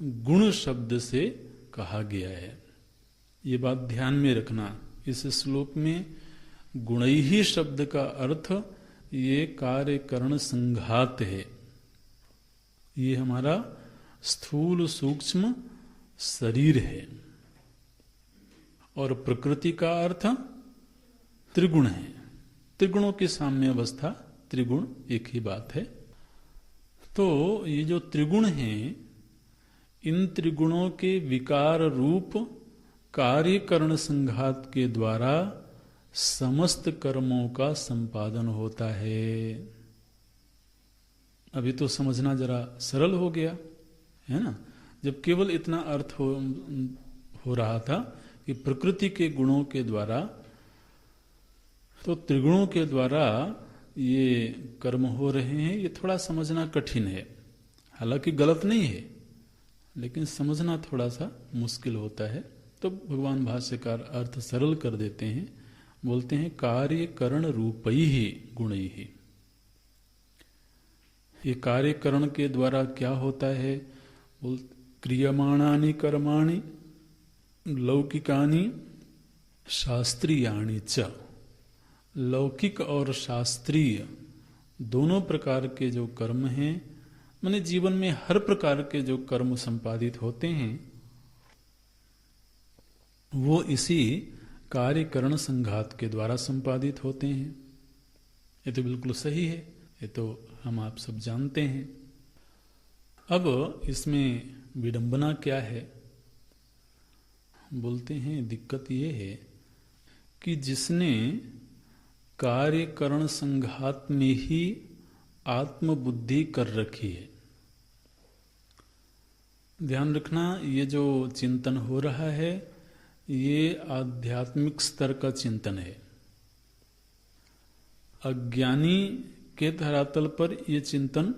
गुण शब्द से कहा गया है। ये बात ध्यान में रखना। इस श्लोक में गुणैः शब्द का अर्थ ये कार्यकरण संघात है। ये हमारा स्थूल सूक्ष्म शरीर है, और प्रकृति का अर्थ त्रिगुण है। त्रिगुणों की साम्य अवस्था, त्रिगुण एक ही बात है। तो ये जो त्रिगुण हैं, इन त्रिगुणों के विकार रूप कार्यकरण संघात के द्वारा समस्त कर्मों का संपादन होता है। अभी तो समझना जरा सरल हो गया है ना, जब केवल इतना अर्थ हो रहा था कि प्रकृति के गुणों के द्वारा, तो त्रिगुणों के द्वारा ये कर्म हो रहे हैं। ये थोड़ा समझना कठिन है, हालांकि गलत नहीं है, लेकिन समझना थोड़ा सा मुश्किल होता है। तो भगवान भाष्यकार अर्थ सरल कर देते हैं, बोलते हैं कार्यकरण रूपैः गुणैः। ये कार्यकरण के द्वारा क्या होता है? क्रियमाणानि कर्माणि लौकिकानि शास्त्रीयाणि च। लौकिक और शास्त्रीय दोनों प्रकार के जो कर्म हैं, माने जीवन में हर प्रकार के जो कर्म संपादित होते हैं, वो इसी कार्यकरण संघात के द्वारा संपादित होते हैं। ये तो बिल्कुल सही है, ये तो हम आप सब जानते हैं। अब इसमें विडंबना क्या है? बोलते हैं दिक्कत ये है कि जिसने कार्यकरण संघात में ही आत्मबुद्धि कर रखी है। ध्यान रखना, ये जो चिंतन हो रहा है, ये आध्यात्मिक स्तर का चिंतन है। अज्ञानी के धरातल पर यह चिंतन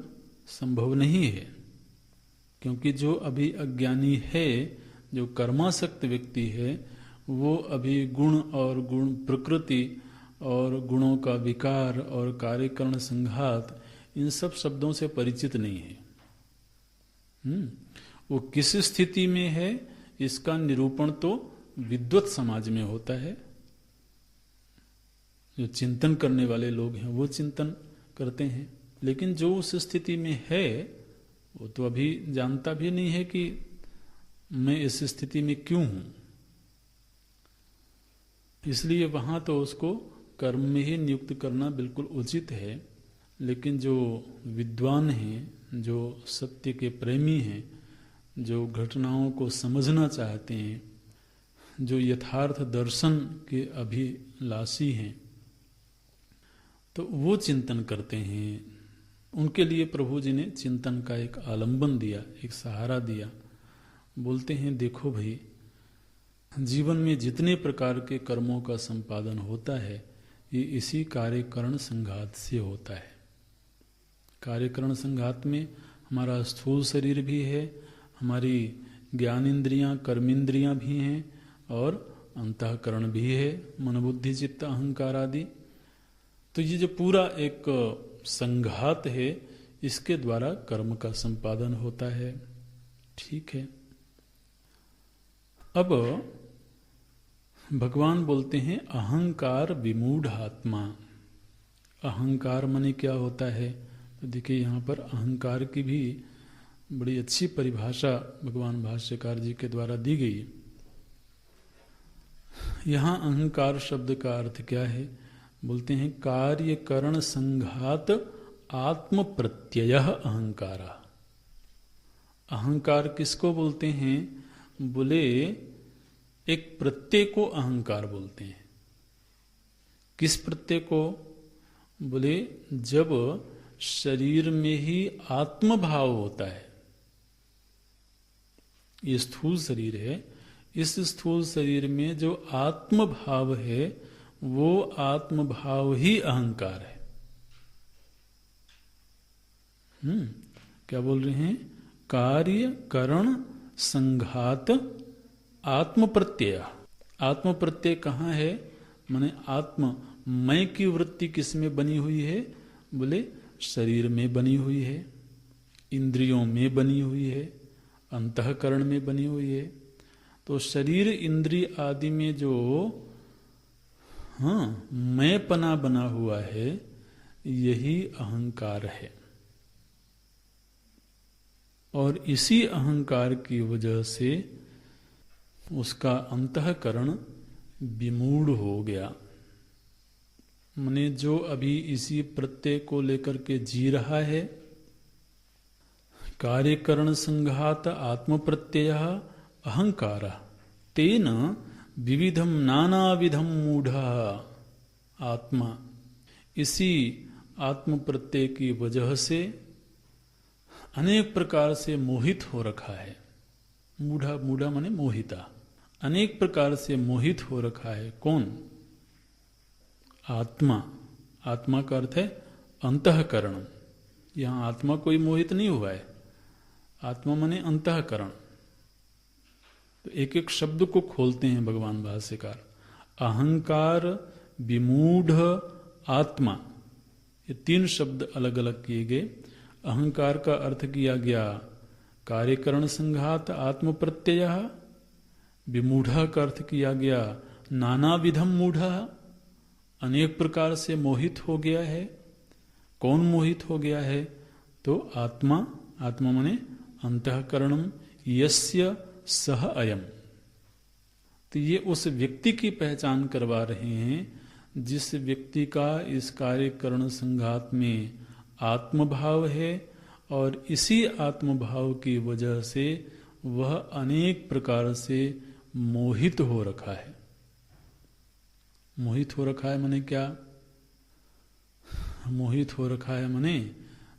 संभव नहीं है, क्योंकि जो अभी अज्ञानी है, जो कर्मासक्त व्यक्ति है, वो अभी गुण और गुण प्रकृति और गुणों का विकार और कार्यकरण संघात, इन सब शब्दों से परिचित नहीं है। वो किस स्थिति में है, इसका निरूपण तो विद्वत समाज में होता है। जो चिंतन करने वाले लोग हैं वो चिंतन करते हैं, लेकिन जो उस स्थिति में है वो तो अभी जानता भी नहीं है कि मैं इस स्थिति में क्यों हूं। इसलिए वहां तो उसको कर्म में ही नियुक्त करना बिल्कुल उचित है। लेकिन जो विद्वान हैं, जो सत्य के प्रेमी हैं, जो घटनाओं को समझना चाहते हैं, जो यथार्थ दर्शन के अभिलाषी हैं, तो वो चिंतन करते हैं उनके लिए प्रभु जी ने चिंतन का एक आलंबन दिया, एक सहारा दिया। बोलते हैं देखो भाई, जीवन में जितने प्रकार के कर्मों का संपादन होता है ये इसी कार्यकरण संघात से होता है। कार्यकरण संघात में हमारा स्थूल शरीर भी है, हमारी ज्ञान इंद्रियां कर्मेंद्रियां भी हैं और अंतःकरण भी है, मन बुद्धि चित्त अहंकार आदि। तो ये जो पूरा एक संघात है इसके द्वारा कर्म का संपादन होता है। ठीक है। अब भगवान बोलते हैं अहंकार विमूढ़ आत्मा। अहंकार माने क्या होता है? तो देखिए यहाँ पर अहंकार की भी बड़ी अच्छी परिभाषा भगवान भाष्यकार जी के द्वारा दी गई। यहाँ अहंकार शब्द का अर्थ क्या है? बोलते हैं कार्यकरण संघात आत्म प्रत्यय अहंकार। अहंकार किसको बोलते हैं? बोले एक प्रत्यय को अहंकार बोलते हैं। किस प्रत्यय को? बोले जब शरीर में ही आत्मभाव होता है। ये स्थूल शरीर है, इस स्थूल शरीर में जो आत्मभाव है वो आत्मभाव ही अहंकार है। क्या बोल रहे हैं? कार्य करण संघात आत्म प्रत्यय। आत्म प्रत्यय कहाँ है? माने आत्म मैं की वृत्ति किस में बनी हुई है? बोले शरीर में बनी हुई है, इंद्रियों में बनी हुई है, अंतःकरण में बनी हुई है। तो शरीर इंद्रिय आदि में जो मैं पना बना हुआ है यही अहंकार है। और इसी अहंकार की वजह से उसका अंतःकरण विमूढ़ हो गया। माने जो अभी इसी प्रत्यय को लेकर के जी रहा है, कार्यकरण संघात आत्म प्रत्यय अहंकार तेन विविधम नानाविधम मूढ़ आत्मा। इसी आत्म प्रत्यय की वजह से अनेक प्रकार से मोहित हो रखा है। मूढ़ा, मूढ़ा माने मोहिता। अनेक प्रकार से मोहित हो रखा है। कौन? आत्मा। आत्मा का अर्थ है अंतःकरण। यहां आत्मा कोई मोहित नहीं हुआ है। आत्मा माने अंतःकरण। तो एक एक शब्द को खोलते हैं भगवान भाष्यकार। अहंकार विमूढ़ आत्मा, ये तीन शब्द अलग अलग किए गए। अहंकार का अर्थ किया गया कार्यकरण संघात आत्म प्रत्यय। विमूढ़ का अर्थ किया गया नाना विधम मूढ़, अनेक प्रकार से मोहित हो गया है। कौन मोहित हो गया है? तो आत्मा। आत्मा माने अंतःकरणम यस्य सह अयम। तो ये उस व्यक्ति की पहचान करवा रहे हैं जिस व्यक्ति का इस कार्यकरण संघात में आत्मभाव है और इसी आत्मभाव की वजह से वह अनेक प्रकार से मोहित हो रखा है। मोहित हो रखा है माने क्या? मोहित हो रखा है माने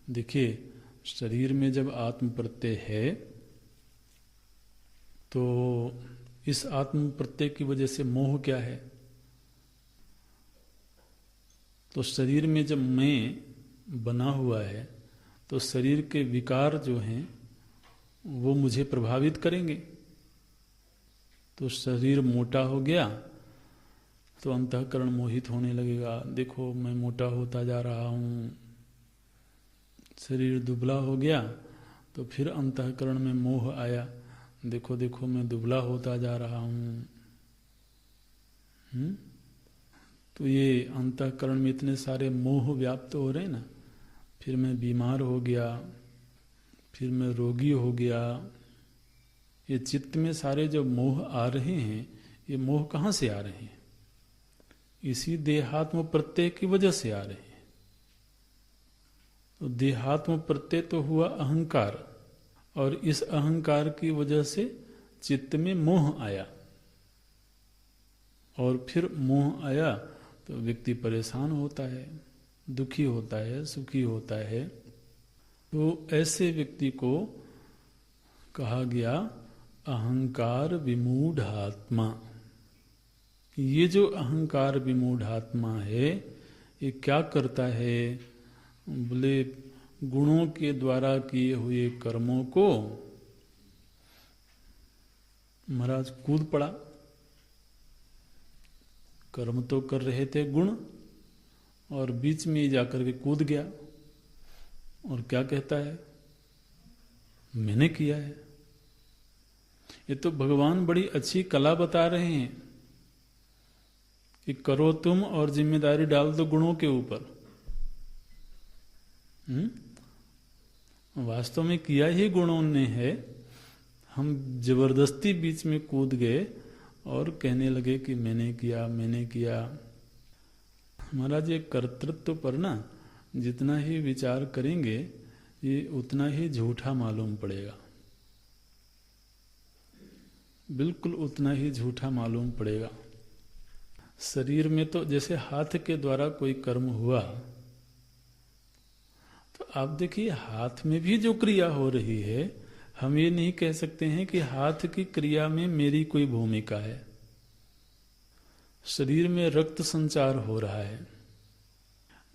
देखिए, शरीर में जब आत्म प्रत्यय है तो इस आत्म प्रत्यय की वजह से मोह क्या है? तो शरीर में जब मैं बना हुआ है तो शरीर के विकार जो हैं वो मुझे प्रभावित करेंगे। तो शरीर मोटा हो गया तो अंतःकरण मोहित होने लगेगा। देखो मैं मोटा होता जा रहा हूँ। शरीर दुबला हो गया तो फिर अंतःकरण में मोह आया। देखो देखो मैं दुबला होता जा रहा हूँ। तो ये अंतःकरण में इतने सारे मोह व्याप्त हो रहे हैं ना। फिर मैं बीमार हो गया, फिर मैं रोगी हो गया। ये चित्त में सारे जो मोह आ रहे हैं, ये मोह कहाँ से आ रहे हैं? इसी देहात्म प्रत्यय की वजह से आ रहे हैं। तो देहात्म प्रत्यय तो हुआ अहंकार, और इस अहंकार की वजह से चित्त में मोह आया, और फिर मोह आया तो व्यक्ति परेशान होता है, दुखी होता है, सुखी होता है। तो ऐसे व्यक्ति को कहा गया अहंकार विमूढ़ आत्मा। ये जो अहंकार विमूढ़ आत्मा है, ये क्या करता है? बोले गुणों के द्वारा किए हुए कर्मों को महाराज कूद पड़ा। कर्म तो कर रहे थे गुण, और बीच में जाकर के कूद गया और क्या कहता है? मैंने किया है। ये तो भगवान बड़ी अच्छी कला बता रहे हैं कि करो तुम और जिम्मेदारी डाल दो गुणों के ऊपर। वास्तव में किया ही गुणों ने है। हम जबरदस्ती बीच में कूद गए और कहने लगे कि मैंने किया, मैंने किया। महाराज ये कर्तृत्व पर ना जितना ही विचार करेंगे, ये उतना ही झूठा मालूम पड़ेगा। बिल्कुल उतना ही झूठा मालूम पड़ेगा। शरीर में तो जैसे हाथ के द्वारा कोई कर्म हुआ, तो आप देखिए हाथ में भी जो क्रिया हो रही है, हम ये नहीं कह सकते हैं कि हाथ की क्रिया में मेरी कोई भूमिका है। शरीर में रक्त संचार हो रहा है,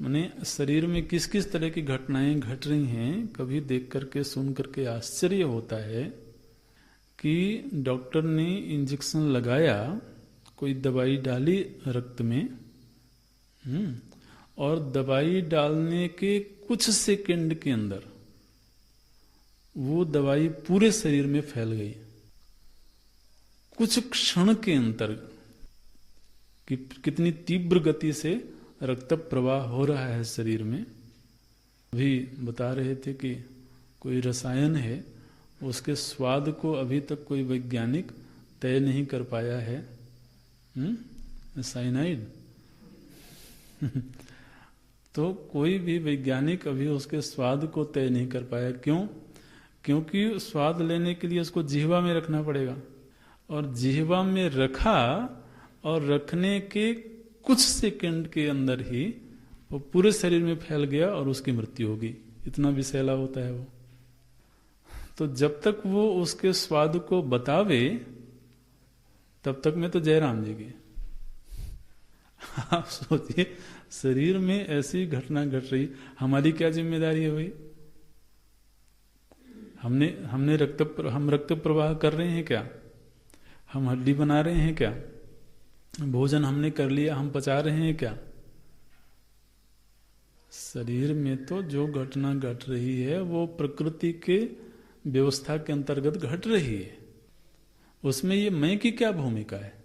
माने शरीर में किस किस तरह की घटनाएं घट रही हैं, कभी देख करके सुन करके आश्चर्य होता है कि डॉक्टर ने इंजेक्शन लगाया, कोई दवाई डाली रक्त में, और दवाई डालने के कुछ सेकंड के अंदर वो दवाई पूरे शरीर में फैल गई। कुछ क्षण के अंतर कि कितनी तीव्र गति से रक्त प्रवाह हो रहा है शरीर में। अभी बता रहे थे कि कोई रसायन है, उसके स्वाद को अभी तक कोई वैज्ञानिक तय नहीं कर पाया है। साइनाइड तो कोई भी वैज्ञानिक अभी उसके स्वाद को तय नहीं कर पाया। क्यों? क्योंकि स्वाद लेने के लिए उसको जिह्वा में रखना पड़ेगा, और जिह्वा में रखा और रखने के कुछ सेकंड के अंदर ही वो पूरे शरीर में फैल गया और उसकी मृत्यु होगी। इतना विषैला होता है वो। तो जब तक वो उसके स्वाद को बतावे, तब तक में तो जयराम जी की। आप सोचिए शरीर में ऐसी घटना घट रही, हमारी क्या जिम्मेदारी है भाई? हम रक्त प्रवाह कर रहे हैं क्या? हम हड्डी बना रहे हैं क्या? भोजन हमने कर लिया, हम पचा रहे हैं क्या? शरीर में तो जो घटना घट रही है वो प्रकृति के व्यवस्था के अंतर्गत घट रही है। उसमें ये मैं की क्या भूमिका है?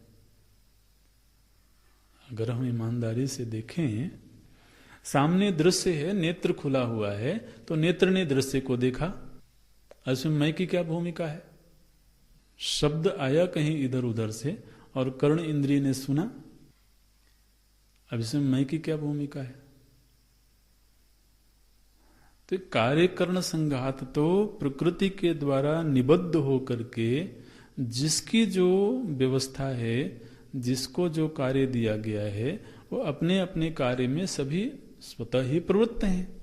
अगर हम ईमानदारी से देखें, सामने दृश्य है, नेत्र खुला हुआ है, तो नेत्र ने दृश्य को देखा, इसमें मैं की क्या भूमिका है? शब्द आया कहीं इधर उधर से और कर्ण इंद्रिय ने सुना, अब इसमें मैं की क्या भूमिका है? तो कार्यकरण संघात तो प्रकृति के द्वारा निबद्ध होकर के जिसकी जो व्यवस्था है, जिसको जो कार्य दिया गया है, वो अपने अपने कार्य में सभी स्वतः ही प्रवृत्त हैं।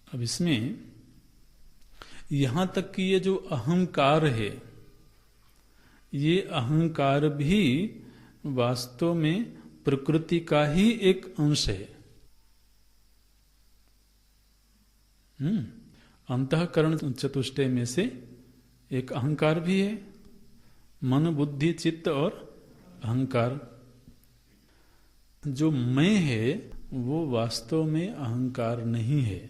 अब इसमें यहां तक कि ये जो अहंकार है, ये अहंकार भी वास्तव में प्रकृति का ही एक अंश है। अंतःकरण चतुष्टय में से एक अहंकार भी है। मन, बुद्धि, चित्त और अहंकार। जो मैं है वो वास्तव में अहंकार नहीं है।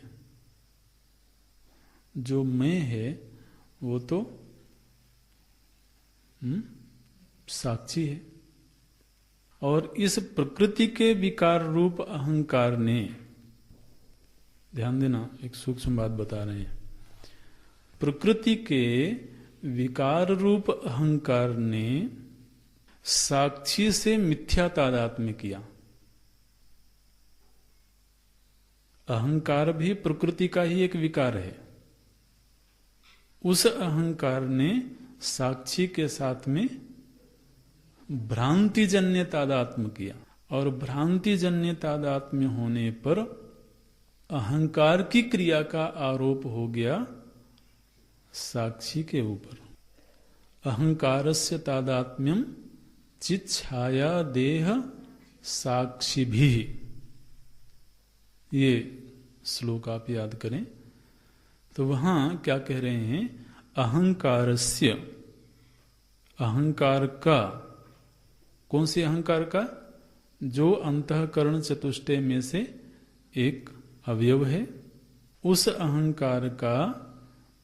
जो मैं है वो तो साक्षी है। और इस प्रकृति के विकार रूप अहंकार ने, ध्यान देना, एक सूक्ष्म बात बता रहे हैं, प्रकृति के विकार रूप अहंकार ने साक्षी से मिथ्या तादात्म्य किया। अहंकार भी प्रकृति का ही एक विकार है। उस अहंकार ने साक्षी के साथ में भ्रांतिजन्य तादात्म्य किया, और भ्रांतिजन्य तादात्म्य होने पर अहंकार की क्रिया का आरोप हो गया साक्षी के ऊपर। अहंकारस्य तादात्म्यम चित् छाया देह साक्षी भी। ये श्लोक आप याद करें तो वहां क्या कह रहे हैं, अहंकारस्य, अहंकार का, कौन से अहंकार का, जो अंतःकरण चतुष्टय में से एक अवयव है, उस अहंकार का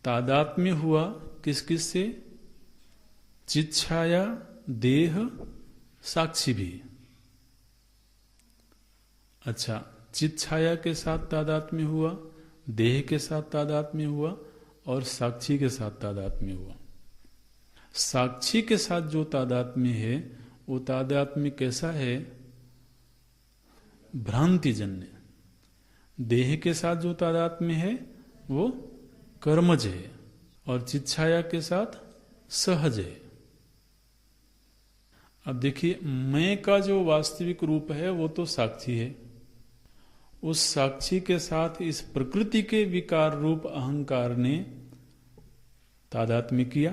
तादात्म्य हुआ किस किस से, चित् छाया देह साक्षी भी। अच्छा, चित् छाया के साथ तादात्म्य हुआ, देह के साथ तादात्म्य हुआ और साक्षी के साथ तादात्म्य हुआ। साक्षी के साथ जो तादात्म्य है वो तादात्म्य कैसा है, भ्रांतिजन्य। देह के साथ जो तादात्म्य है वो कर्मज है और चित् छाया के साथ सहज है। अब देखिए, मैं का जो वास्तविक रूप है वो तो साक्षी है, उस साक्षी के साथ इस प्रकृति के विकार रूप अहंकार ने तादात्म्य किया।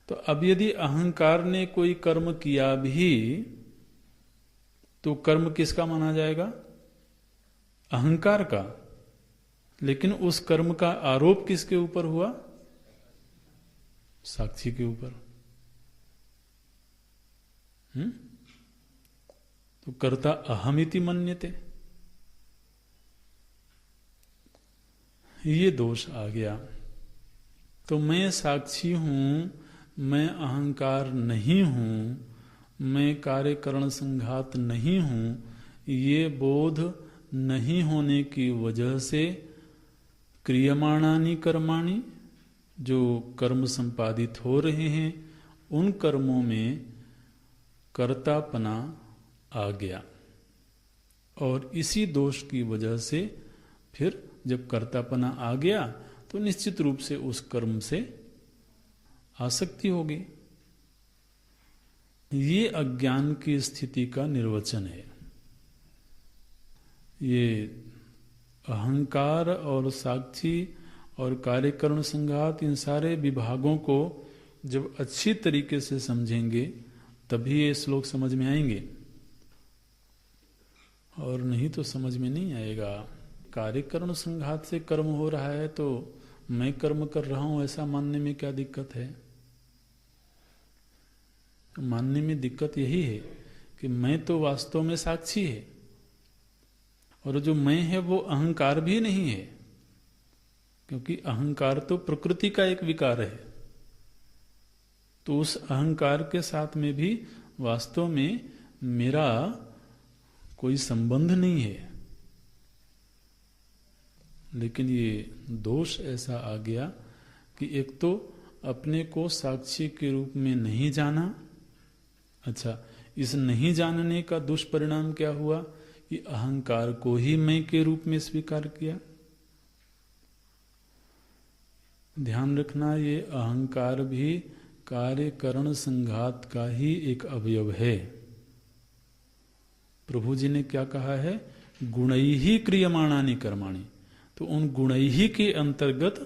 तो अब यदि अहंकार ने कोई कर्म किया भी तो कर्म किसका माना जाएगा, अहंकार का। लेकिन उस कर्म का आरोप किसके ऊपर हुआ, साक्षी के ऊपर। तो कर्ता अहमिति मन्यते, ये दोष आ गया। तो मैं साक्षी हूं, मैं अहंकार नहीं हूं, मैं कार्यकरण संघात नहीं हूं, ये बोध नहीं होने की वजह से क्रियमाणानि कर्माणि, जो कर्म संपादित हो रहे हैं उन कर्मों में कर्तापना आ गया। और इसी दोष की वजह से फिर जब कर्तापना आ गया तो निश्चित रूप से उस कर्म से आसक्ति होगी। ये अज्ञान की स्थिति का निर्वचन है। ये अहंकार और साक्षी और कार्यकरण संघात, इन सारे विभागों को जब अच्छी तरीके से समझेंगे तभी ये श्लोक समझ में आएंगे, और नहीं तो समझ में नहीं आएगा। कार्यकरण संघात से कर्म हो रहा है तो मैं कर्म कर रहा हूं ऐसा मानने में क्या दिक्कत है। तो मानने में दिक्कत यही है कि मैं तो वास्तव में साक्षी है और जो मैं है वो अहंकार भी नहीं है, क्योंकि अहंकार तो प्रकृति का एक विकार है। तो उस अहंकार के साथ में भी वास्तव में मेरा कोई संबंध नहीं है। लेकिन ये दोष ऐसा आ गया कि एक तो अपने को साक्षी के रूप में नहीं जाना। अच्छा, इस नहीं जानने का दुष्परिणाम क्या हुआ कि अहंकार को ही मैं के रूप में स्वीकार किया। ध्यान रखना, ये अहंकार भी कार्यकरण संघात का ही एक अवयव है। प्रभु जी ने क्या कहा है, गुणैहि क्रियमाणानि कर्माणि। तो उन गुणैहि के अंतर्गत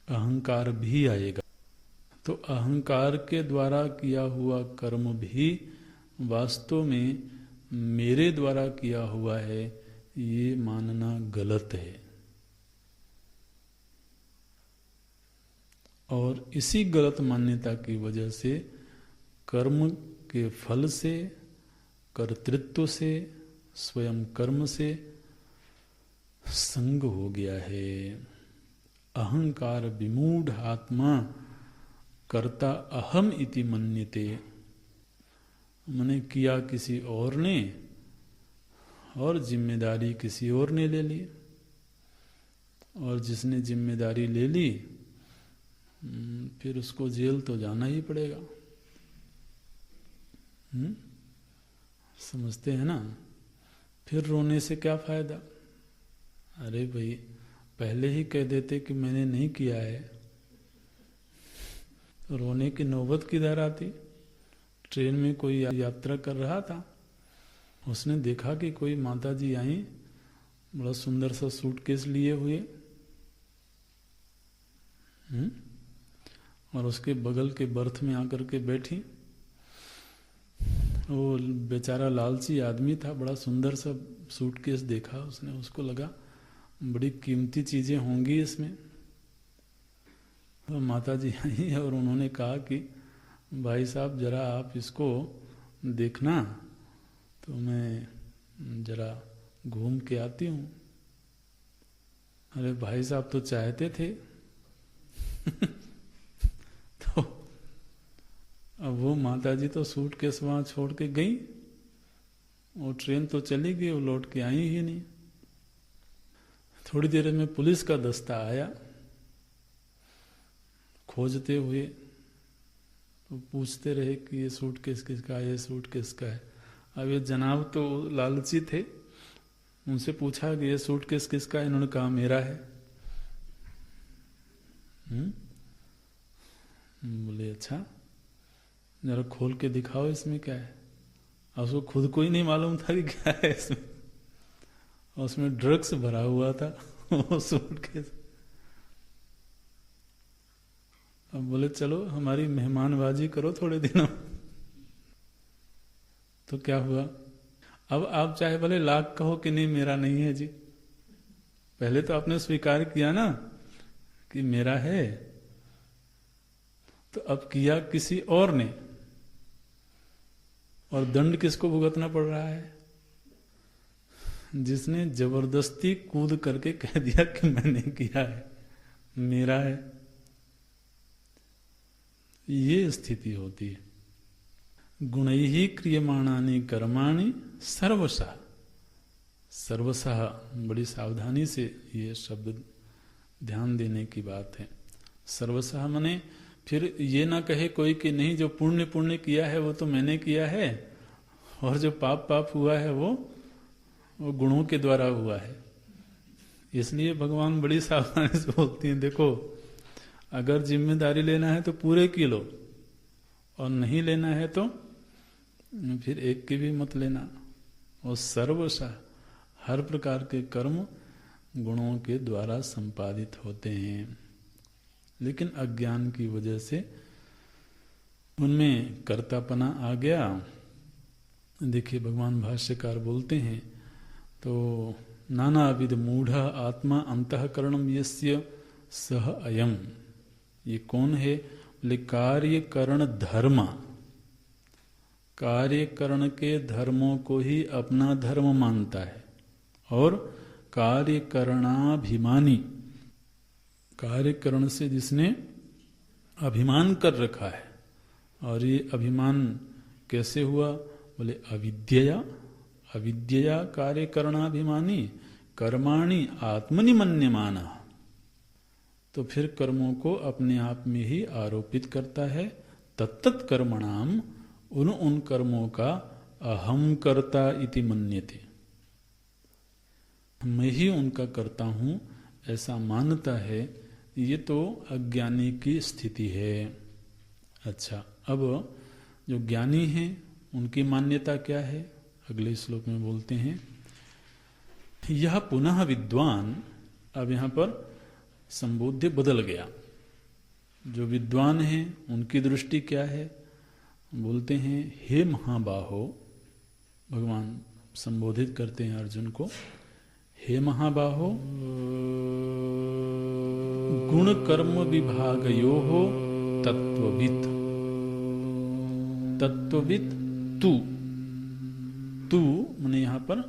अहंकार भी आएगा। तो अहंकार के द्वारा किया हुआ कर्म भी वास्तव में मेरे द्वारा किया हुआ है, ये मानना गलत है। और इसी गलत मान्यता की वजह से कर्म के फल से, कर्तृत्व से, स्वयं कर्म से संग हो गया है। अहंकार विमूढ़ आत्मा कर्ता अहम इति मन्यते। मैंने किया किसी और ने और जिम्मेदारी किसी और ने ले ली, और जिसने जिम्मेदारी ले ली फिर उसको जेल तो जाना ही पड़ेगा। समझते हैं ना। फिर रोने से क्या फायदा। अरे भाई, पहले ही कह देते कि मैंने नहीं किया है तो रोने की नौबत किधर आती। ट्रेन में कोई यात्रा कर रहा था, उसने देखा कि कोई माताजी आई, बड़ा सुंदर सा सूटकेस लिए हुए, और उसके बगल के बर्थ में आकर के बैठी। वो बेचारा लालची आदमी था, बड़ा सुंदर सा सूटकेस देखा उसने, उसको लगा बड़ी कीमती चीजें होंगी इसमें। तो माता जी आई और उन्होंने कहा कि भाई साहब जरा आप इसको देखना, तो मैं जरा घूम के आती हूँ। अरे भाई साहब तो चाहते थे तो अब वो माता जी तो सूटकेस वहां छोड़ के गई, वो ट्रेन तो चली गई, वो लौट के आई ही नहीं। थोड़ी देर में पुलिस का दस्ता आया खोजते हुए, तो पूछते रहे कि ये सूटकेस किसका है, ये सूटकेस का है। अब ये जनाब तो लालची थे, उनसे पूछा कि ये सूटकेस किसका है, इन्होंने कहा मेरा है। बोले अच्छा जरा खोल के दिखाओ इसमें क्या है। और उसको खुद को ही नहीं मालूम था कि क्या है इसमें, और उसमें ड्रग्स भरा हुआ था वो सूटकेस। अब बोले चलो हमारी मेहमानबाजी करो थोड़े दिनों। तो क्या हुआ, अब आप चाहे भले लाख कहो कि नहीं मेरा नहीं है जी, पहले तो आपने स्वीकार किया ना कि मेरा है, तो अब किया किसी और ने, और दंड किसको भुगतना पड़ रहा है, जिसने जबरदस्ती कूद करके कह दिया कि मैंने किया है, मेरा है। ये स्थिति होती है। गुणैहि क्रियमाणानि कर्माणि सर्वशः, सर्वशः बड़ी सावधानी से ये शब्द ध्यान देने की बात है। सर्वशः माने फिर ये ना कहे कोई कि नहीं जो पुण्य पुण्य किया है वो तो मैंने किया है, और जो पाप पाप हुआ है वो गुणों के द्वारा हुआ है। इसलिए भगवान बड़ी सावधानी से बोलती हैं, देखो अगर जिम्मेदारी लेना है तो पूरे की लो, और नहीं लेना है तो फिर एक की भी मत लेना। और सर्वशः हर प्रकार के कर्म गुणों के द्वारा संपादित होते हैं, लेकिन अज्ञान की वजह से उनमें कर्तापना आ गया। देखिए भगवान भाष्यकार बोलते हैं, तो नानाविध मूढ़ आत्मा अंतःकरणम यस्य सह अयम। ये कौन है, बोले कार्यकरण धर्म, कार्यकरण के धर्मों को ही अपना धर्म मानता है, और कार्यकरणाभिमानी, कार्यकरण से जिसने अभिमान कर रखा है। और ये अभिमान कैसे हुआ, बोले अविद्यया, अविद्यया कार्यकरणाभिमानी कर्माणि आत्मनि मन्यमानः। तो फिर कर्मों को अपने आप में ही आरोपित करता है। तत्तत् कर्मणाम, उन कर्मों का अहम कर्ता इति मन्यते, मैं ही उनका करता हूं ऐसा मानता है। ये तो अज्ञानी की स्थिति है। अच्छा, अब जो ज्ञानी हैं उनकी मान्यता क्या है, अगले श्लोक में बोलते हैं। यह पुनः विद्वान, अब यहां पर संबोध्य बदल गया। जो विद्वान हैं उनकी दृष्टि क्या है, बोलते हैं हे महाबाहो, भगवान संबोधित करते हैं अर्जुन को, हे महाबाहो गुण कर्म विभागयोः तत्ववित्। तत्ववित् तू, तू माने यहां पर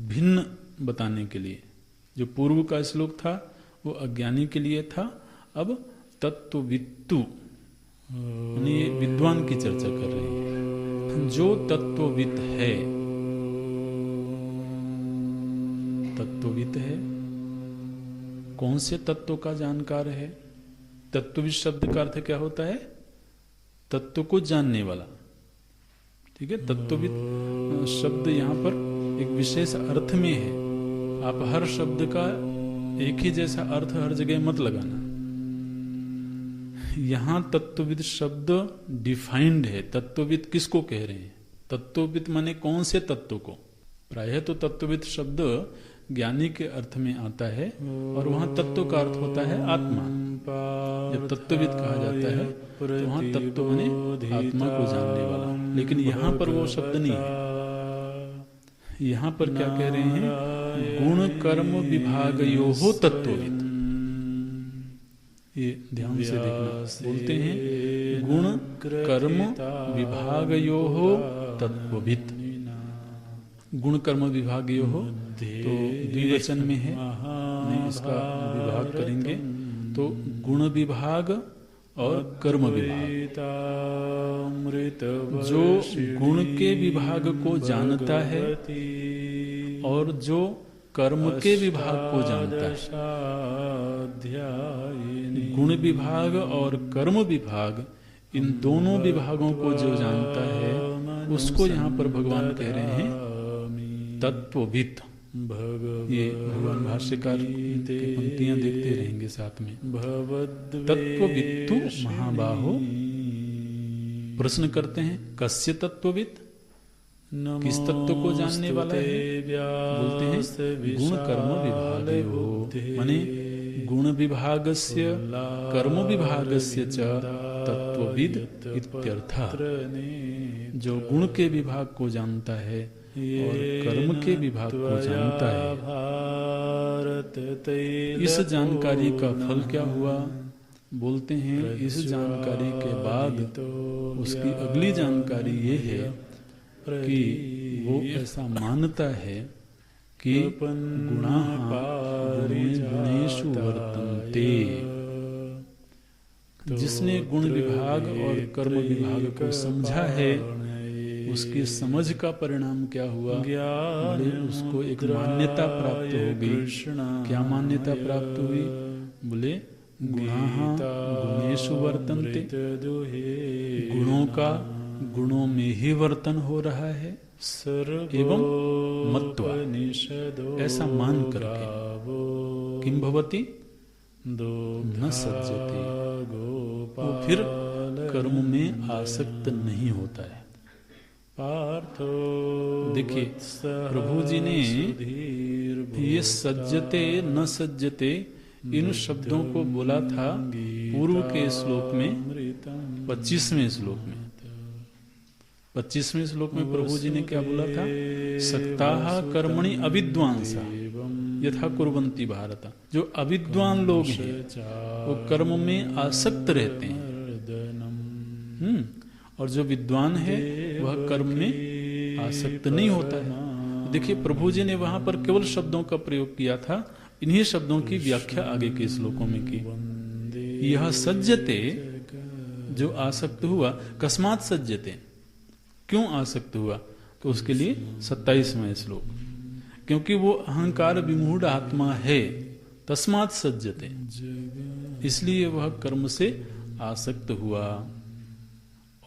भिन्न बताने के लिए। जो पूर्व का श्लोक था वो अज्ञानी के लिए था, अब तत्ववित्तु यानी विद्वान की चर्चा कर रही है। जो तत्ववित् है, तत्ववित् है, कौन से तत्व का जानकार है। तत्ववित् शब्द का अर्थ क्या होता है, तत्व को जानने वाला। ठीक है, तत्ववित् शब्द यहां पर एक विशेष अर्थ में है। आप हर शब्द का एक ही जैसा अर्थ हर जगह मत लगाना। यहां तत्वविद शब्द डिफाइंड है। तत्वविद किसको कह रहे हैं, तत्वविद माने कौन से तत्व को। प्रायः तो तत्वविद शब्द ज्ञानी के अर्थ में आता है और वहाँ तत्व का अर्थ होता है आत्मा। जब तत्वविद कहा जाता है तो वहाँ तत्व बने आत्मा को जानने वाला, लेकिन यहाँ पर वो शब्द नहीं है। यहाँ पर क्या कह रहे हैं, गुण कर्म विभागयोः तत्वविद। ये ध्यान से देखना, बोलते हैं गुण कर्म विभागयोः तत्वविद। गुण कर्म विभागयोः तो द्विवचन में है, नहीं इसका विभाग करेंगे तो गुण विभाग और कर्म विभाग। जो गुण के विभाग को जानता है और जो कर्म के विभाग को जानता है। गुण विभाग और कर्म विभाग, इन दोनों विभागों को जो जानता है उसको यहाँ पर भगवान कह रहे हैं तत्वविद। ये भगवान भाष्यकार की पंक्तियां देखते रहेंगे साथ में। तत्ववित्तु महाबाहो। प्रश्न करते हैं कस्य तत्वविद, किस तत्व को जानने वाला है? बोलते हैं गुण कर्म विभागयोः, माने गुण विभागस्य कर्म विभागस्य च तत्वविद इत्यर्थः। जो गुण के विभाग को जानता है और कर्म के विभाग को जानता है, इस जानकारी का फल क्या हुआ? बोलते हैं इस जानकारी के बाद उसकी अगली जानकारी ये है कि वो ऐसा मानता है कि गुणाः गुणेषु वर्तन्ते। जिसने गुण विभाग और कर्म विभाग को समझा है, उसकी समझ का परिणाम क्या हुआ? बोले उसको एक मान्यता प्राप्त हो गई। क्या मान्यता प्राप्त हुई? बोले गुणाः गुणेषु वर्तन्ते, गुणों का गुणों में ही वर्तन हो रहा है, एवं मत्वा, ऐसा मान करके किम भवति न सज्जते, वो फिर कर्म में आसक्त नहीं होता है। देखिए प्रभु जी ने ये सज्जते न सज्जते इन शब्दों को बोला था पूर्व के श्लोक में, 25वें श्लोक में। 25वें श्लोक में प्रभु जी ने क्या बोला था? सक्ताः कर्मणि अविद्वांसा यथा कुर्वन्ति भारत। जो अविद्वान लोग हैं वो कर्म में आसक्त रहते हैं, और जो विद्वान है वह कर्म में आसक्त नहीं होता है। देखिए प्रभु जी ने वहां पर केवल शब्दों का प्रयोग किया था, इन्हीं शब्दों की व्याख्या आगे के श्लोकों में की। यह सज्जते, जो आसक्त हुआ, कस्मात् सज्जते, क्यों आसक्त हुआ? तो उसके लिए 27वां श्लोक, क्योंकि वो अहंकार विमूढ़ आत्मा है, तस्मात् सज्जते, इसलिए वह कर्म से आसक्त हुआ।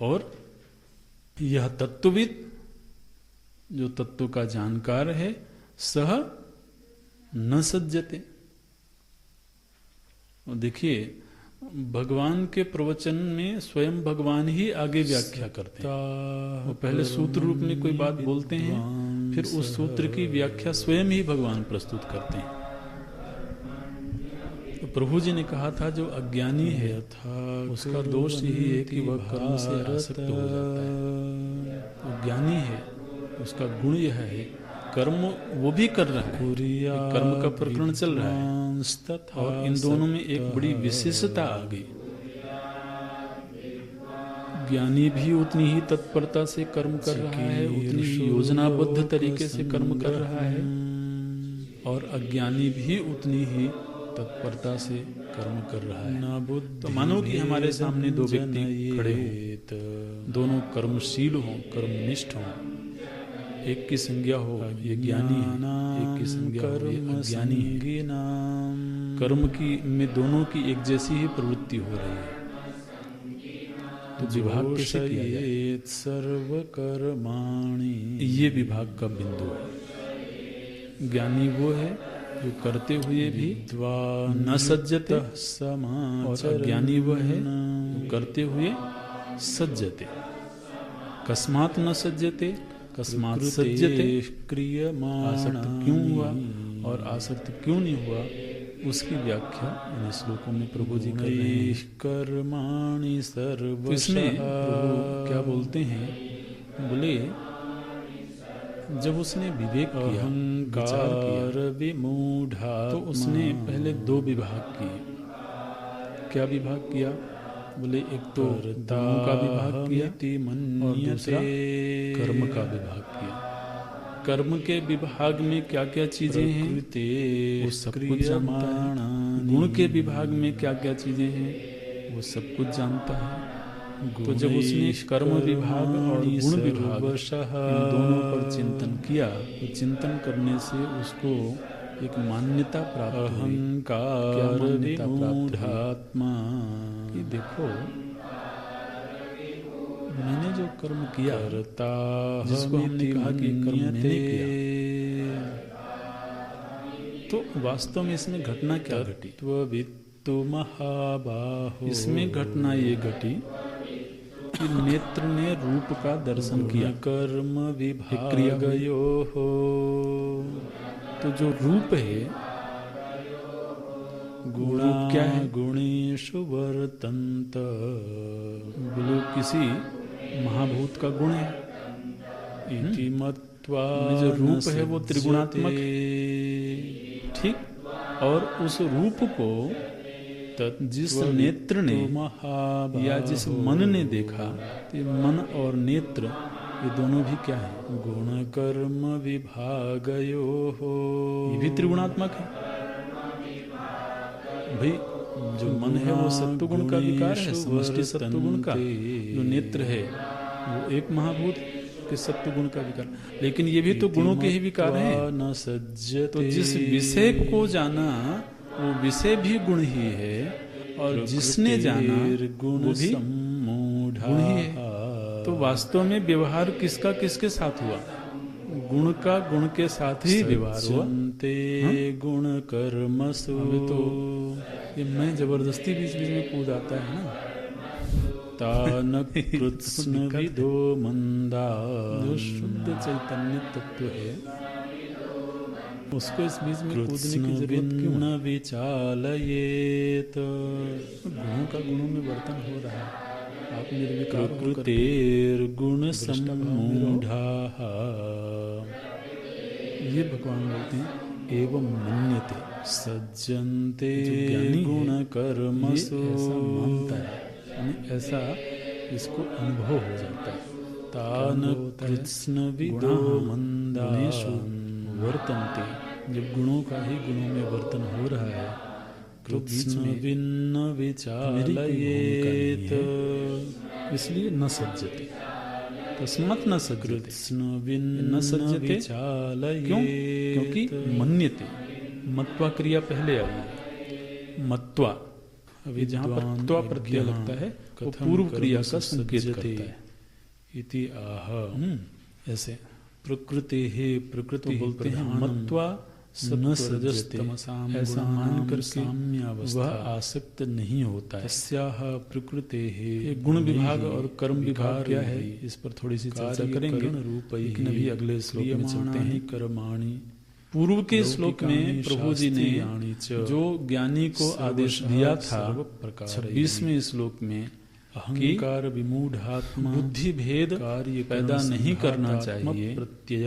और यह तत्वविद, जो तत्व का जानकार है, सह न सज्जते। देखिए भगवान के प्रवचन में स्वयं भगवान ही आगे व्याख्या करते हैं। वो पहले सूत्र रूप में कोई बात बोलते हैं, फिर उस सूत्र की व्याख्या स्वयं ही भगवान प्रस्तुत करते हैं। तो प्रभु जी ने कहा था जो अज्ञानी है उसका दोष यही है कि वह कर्म से आसक्त हो जाता है। तो ज्ञानी है उसका गुण यह है, कर्म वो भी कर रहा है, कर्म का प्रकरण चल रहा है, और इन दोनों में एक बड़ी विशेषता आ गई। ज्ञानी भी उतनी ही तत्परता से कर्म कर रहा है, उतनी ही योजनाबद्ध तरीके से कर्म कर रहा है, और अज्ञानी भी उतनी ही तत्परता से कर्म कर रहा है। तो मानो कि हमारे सामने दो व्यक्ति खड़े हो, दोनों कर्मशील हों, कर्मनिष्ठ हों। एक की संज्ञा हो ये ज्ञानी है, एक की संज्ञा हो ये अज्ञानी है। कर्म की में दोनों की एक जैसी ही प्रवृत्ति हो रही है, तो विभाग कैसे किया जाए? सर्व कर्माणि, ये विभाग का बिंदु है। ज्ञानी वो है जो करते हुए भी न सज्जते, और अज्ञानी वो है जो करते हुए सज्जते। कस्मात् न सज्जते, कस्मात् सज्जते, आसक्त क्यों हुआ? और आसक्त क्यों नहीं हुआ, उसकी व्याख्या इन श्लोकों में प्रभु जी कर रहे हैं। कर्माणि सर्वशः। तो इसमें प्रभु क्या बोलते हैं, बोले जब उसने विवेक किया, विचार किया, विमूढ़ा, तो उसने पहले 2 विभाग किए। क्या विभाग किया, बोले एक तो गुणों का विभाग किया और दूसरा कर्म का विभाग किया। कर्म के विभाग में क्या क्या चीजें हैं वो सब कुछ जानता है, गुण के विभाग में क्या क्या चीजें हैं वो सब कुछ जानता है। तो जब उसने कर्म विभाग और गुण विभाग इन दोनों पर चिंतन किया, तो चिंतन करने से उसको एक मान्यता प्राप्त हुई। क्या मान्यता प्राप्त हुई कि देखो मैंने जो कर्म किया, जिसको हमने कहा कि कर्म मैंने किया, तो वास्तव में इसमें घटना क्या घटी, वित्तु महाबाहो, इसमें घटना ये घटी कि नेत्र ने रूप का दर्शन किया, कर्म विभागयो हो। तो जो रूप है, गुणा क्या है, गुणेषु वर्तन्त, बोलो किसी महाभूत का गुण है। इति मत्वा जो रूप है वो त्रिगुणात्मक है, ठीक। और उस रूप को जिस नेत्र ने या जिस मन ने देखा, तो ये मन और नेत्र ये दोनों भी क्या है, गुण कर्म विभागयो हो, ये भी त्रिगुणात्मक है। भाई जो मन है वो सत्वगुण का विकार है, समष्टि सत्वगुण का। जो नेत्र है वो एक महाभूत के सत्वगुण का विकार, लेकिन ये भी तो गुणों के ही विकार हैं। न सज्जते, तो जिस विषय को जाना वो विषय भी गुण ही है, और जिसने जाना वो भी गुण ही है। तो वास्तव में व्यवहार किसका किसके साथ हुआ, गुण का गुण के साथ ही व्यवहार हुआ। गुण कर्मसु, तो ये मैं जबरदस्ती बीच बीच में कूद आता है ना। तान कृत्स्न विदो मंदा, जो शुद्ध चैतन्य तत्व है उसको इस बीच में कूदने की जरूरत क्यों है? विचालयेत, गुणों का गुणों में वर्तन हो रहा है, आप निर्विकार प्रकृतेर्गुण सम्मूढ़ाः, ये भगवान बोलते हैं एवं मन्यते, सज्जन्ते ज्ञानी गुण कर्मसु, ऐसा मानता है, यानी ऐसा इसको अनुभव हो जाता है। तान कृत्स्न विदो मंदाशु वर्तन्ते, जब गुणों का ही गुणों में वर्तन हो रहा है तो बीच में भिन्न विचालयेत, इसलिए न सज्जते, तस्मत् न सज्जते, न सज्जते क्यों, क्योंकि मन्यते, मत्वा क्रिया पहले आई है। मत्वा, अभी जहाँ पर त्वा प्रत्यय लगता है वो पूर्व क्रिया का संकेत करता है। इति आह, ऐसे प्रकृति है, प्रकृति बोलते हैं मत्वा न सजस्ते, ऐसा मान करके वह आसक्त नहीं होता है। तस्याह प्रकृति है, गुण विभाग और कर्म विभाग क्या है, इस पर थोड़ी सी चर्चा करेंगे, लेकिन अभी अगले श्लोक में चलते हैं। कर्माणि, पूर्व के श्लोक में प्रभु जी ने जो ज्ञानी को आदेश दिया था 26वें श्लोक में, अहंकार विमूढ़ात्मा, बुद्धि भेद पैदा नहीं करना चाहिए। प्रत्यय,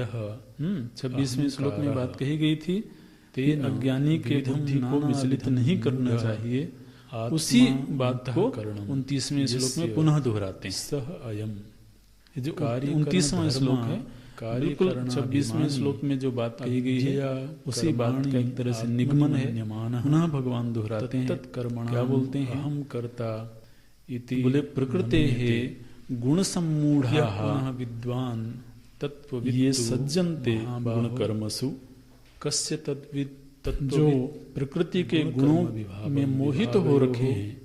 26वें श्लोक में बात कही गई थी, तेन अज्ञानी के बुद्धि को विचलित नहीं करना चाहिए। उसी बात को 29वें श्लोक में पुनः दोहराते हैं। सह अयम, जो 29वां श्लोक है, बिल्कुल 26वें श्लोक में जो बात कही गई है उसी बात का एक तरह से निगमन है। पुनः भगवान दोहराते हैं, क्या बोलते हैं, अहम कर्ता इति, बोले प्रकृते है गुण सम्मूढ़ाः विद्वान तत्व, ये सज्जनते गुण कर्मसु, कस्य तद्विद, जो प्रकृति के गुणों में मोहित हो रखे हैं,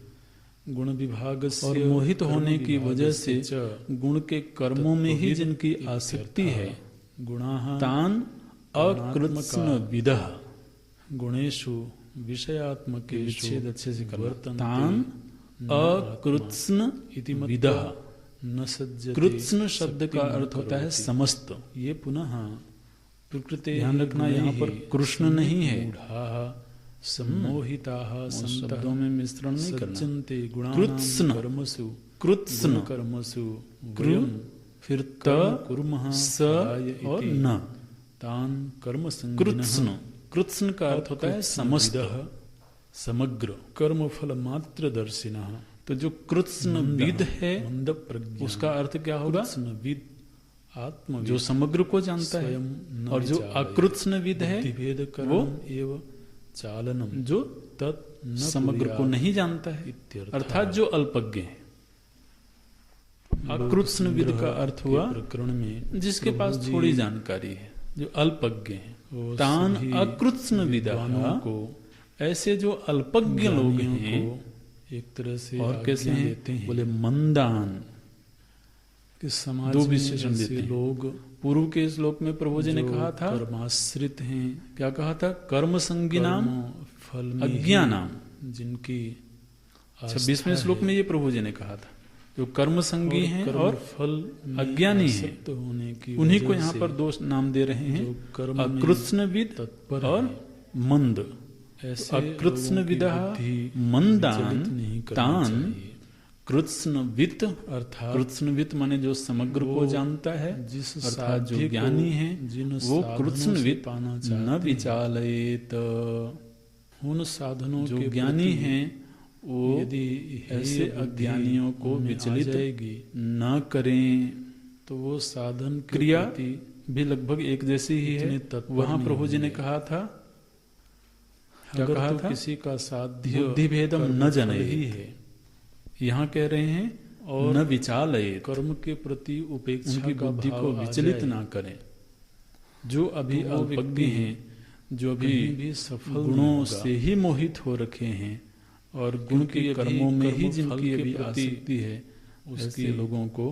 गुण विभाग और मोहित होने की वजह से गुण के कर्मों में ही जिनकी आसक्ति है, गुणाः तान अकृत्स्न विदः, गुणेषु विषयात्मके विच्छेद अच्छे से कर, वर्तन्ते, तान अकृत्स्न इति विदः। न सज्जते, कृत्स्न शब्द का अर्थ होता है समस्त। ये पुनः प्रकृति। ध्यान रखना यहाँ पर कृष्ण नहीं है। सम्मोहिताः संतः शब्दों में मिश्रण नहीं करना। सज्जन्ते गुणानां कृत्स्न कर्मसु कृत्स्न कर्मसु कृ वयं फिर कर्म त कुर्मः स सहाय और इति न। तान् कर्म कृत्स्न कृत्स्न का अर्थ होता है समस्त समग्र कर्मफल मात्र दर्शिनः। तो जो कृत्स्न विद है मंद प्रज्ञा उसका अर्थ क्या होगा? कृत्स्न विद आत्मविद जो समग्र को जानता है। स्वयं न और जो विचारयेत्। अकृत्स्न विद है बुद्धिभेद वो कर्म एव चालनम जो तत् न समग्र को कुर्यात् नहीं जानता है, इत्यर्थः। अर्थात जो अल्पज्ञ है। अकृत्स्न विद का अर्थ हुआ प्रकरण में जिसके पास प्रभु जी थोड़ी जानकारी है, जो अल्पज्ञ है। वो तान सभी अकृत्स्न विद्वानों विद्वानों को को ऐसे जो अल्पज्ञ लोग ज्ञानियों हैं को एक तरह से और कैसे आज्ञा हैं? देते हैं बोले मंदान। कि समाज दो में विशेषण ऐसे देते हैं। लोग पूर्व के श्लोक में प्रभु जी ने जो कहा था, कर्माश्रित हैं, क्या कहा था? कर्म संज्ञानाम कर्म फल में ही अज्ञानाम। जिनकी 26वें आस्था श्लोक है में ये प्रभु जी ने कहा था, जो कर्म संगी हैं कर्म और फल में अज्ञानी हैं, आसक्त होने की उन्हीं को वजह यहाँ से पर दोष नाम दे रहे हैं, जो कर्म में अकृत्स्नविद तत्पर और हैं। मंद। ऐसे अकृत्स्नविदः लोगों की बुद्धि मंदान विचलित नहीं करनी तान चाहिए। कृत्स्नवित। अर्थात कृत्स्नवित माने जो समग्र को जानता है, जिस अर्थात जो साध्य ज्ञानी को है जिन वो साधनों से कृत्स्नवित पाना न चाहते हैं, विचालयेत। उन साधनों जो के ज्ञानी प्रति हैं वो यदि ऐसे बुद्धि अज्ञानियों को उनमें आ विचलित जाएगी न करें। तो वो साधन के क्रिया प्रति भी लगभग एक जैसी ही है। इतने तत्पर वहां नहीं प्रभु जी ने होंगे। कहा था, क्या अगर कहा तो था? किसी का साध्य बुद्धि भेदम न कर्मफल जनेत। ही है यहाँ कह रहे हैं और न विचालयेत, कर्म के प्रति उपेक्षा उनकी का बुद्धि भाव को आ विचलित जाए, ना करें। जो अभी तो वो अल्पज्ञ व्यक्ति हैं, जो अभी कहीं भी सफल नहीं गुणों होगा। से ही मोहित हो रखे हैं और गुण क्योंकि के अभी कर्मों में ही कर्म जिनकी फल के अभी प्रति आसक्ति है, उसकी ऐसे लोगों को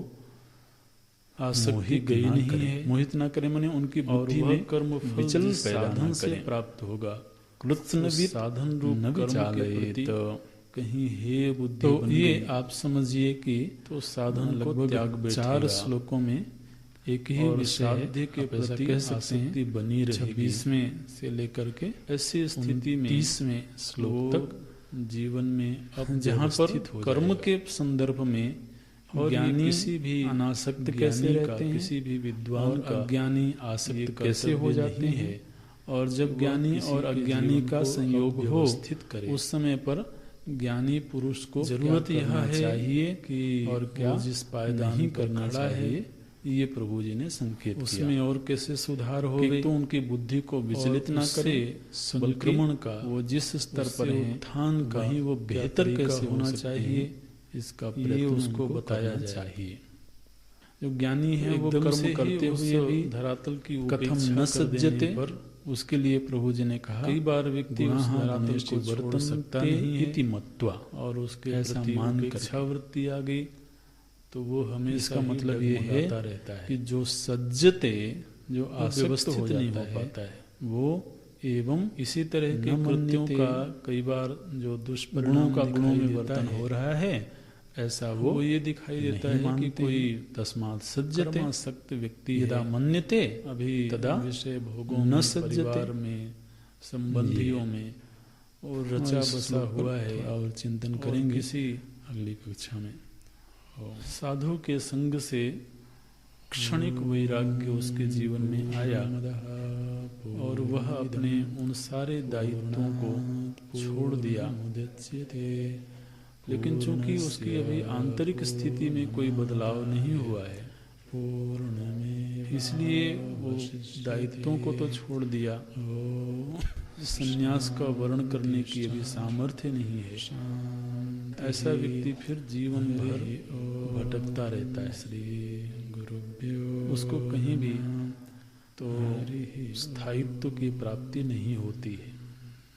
आसक्ति मोहित गई ना नहीं करें। है मोहित ना करें माने उनकी और बुद्धि वह में कर्म फल विचलन जिस पैदा साधन ना से करें। प्राप्त होगा कृत्स्नविद साधन रूप न कर्म के विचालयेत। प्रति कहीं हे बुद्धि तो बन ये गई, आप समझिए कि तो साधन को लगभग त्याग 4 बैठेगा श्लोकों में एक ही और विषय है। साध्य के आप ऐसा प्रति कह सकते आसक्ति हैं। बनी रहेगी। 26वें से लेकर के ऐसी स्थिति में 30वें श्लोक वो तक जीवन में अब जहाँ पर व्यवस्थित हो कर्म जाएगा। के संदर्भ में और ज्ञानी किसी भी अनासक्त कैसे ज्ञानी का, रहते हैं, किसी भी विद्वान और का अज्ञानी ये आसक्त कैसे हो कर्तव्य जाते नहीं हैं। है और जब वह ज्ञानी किसी और के अज्ञानी जीवन का को संयोग हो, व्यवस्थित करे। उस समय पर ज्ञानी पुरुष को जरूरत क्या यह करना है चाहिए कि और क्या वो जिस पायदान नहीं पर करना खड़ा है, चाहिए, ये प्रभु जी ने संकेत उसमें किया। और कैसे सुधार हो कि गई, तो उनकी बुद्धि को विचलित ना उससे करे, संक्रमण का, वो जिस स्तर पर उससे है उत्थान का वहीं वो क्या बेहतर तरीका कैसे होना होना चाहिए, इसका ये प्रयत्न उसको उनको बताया करना जाए। चाहिए। जो ज्ञानी है वो एकदम से कर्म ही करते उस हुए भी धरातल की कथम उपेक्षा न कर देने सज्जते, पर उसके लिए प्रभु जी ने कहा, कई बार व्यक्ति उस गुणाः धरातल गुणेषु को छोड़ सकता नहीं है इति मत्वा, और उसके ऐसा प्रति मान उपेक्षा वृत्ति आ गई तो वो हमेशा इसका ही मतलब ये है डगमगाता रहता है कि जो सज्जते, जो आसक्त व्यवस्थित हो नहीं जाता हो है, पाता है। वो एवं इसी तरह के न कृत्यों मन्यते, का कई बार जो गुणों दुष्परिणाम का गुणों में दिखाई देता वर्तन है, हो रहा है, ऐसा वो वो ये दिखाई देता नहीं है कि मानते कोई हैं। तस्मात् सज्जते कर्मासक्त व्यक्ति यदा है, मन्यते अभी तदा विषय भोगों न में, सज्जते। परिवार में, संबंधियों में और रचा इस बसा श्लोक पर हुआ है। थोड़ा और चिंतन और करेंगे किसी अगली कक्षा में। साधु के संग से क्षणिक वैराग्य उसके जीवन में आया और वह अपने उन सारे दायित्वों को छोड़ दिया। लेकिन चूंकि उसकी अभी आंतरिक स्थिति में कोई बदलाव नहीं हुआ है, इसलिए वो दायित्वों को तो छोड़ दिया, संन्यास का वर्ण करने की अभी सामर्थ्य नहीं है। ऐसा व्यक्ति फिर जीवन भर भटकता रहता है, उसको कहीं भी तो स्थायित्व की प्राप्ति नहीं होती है।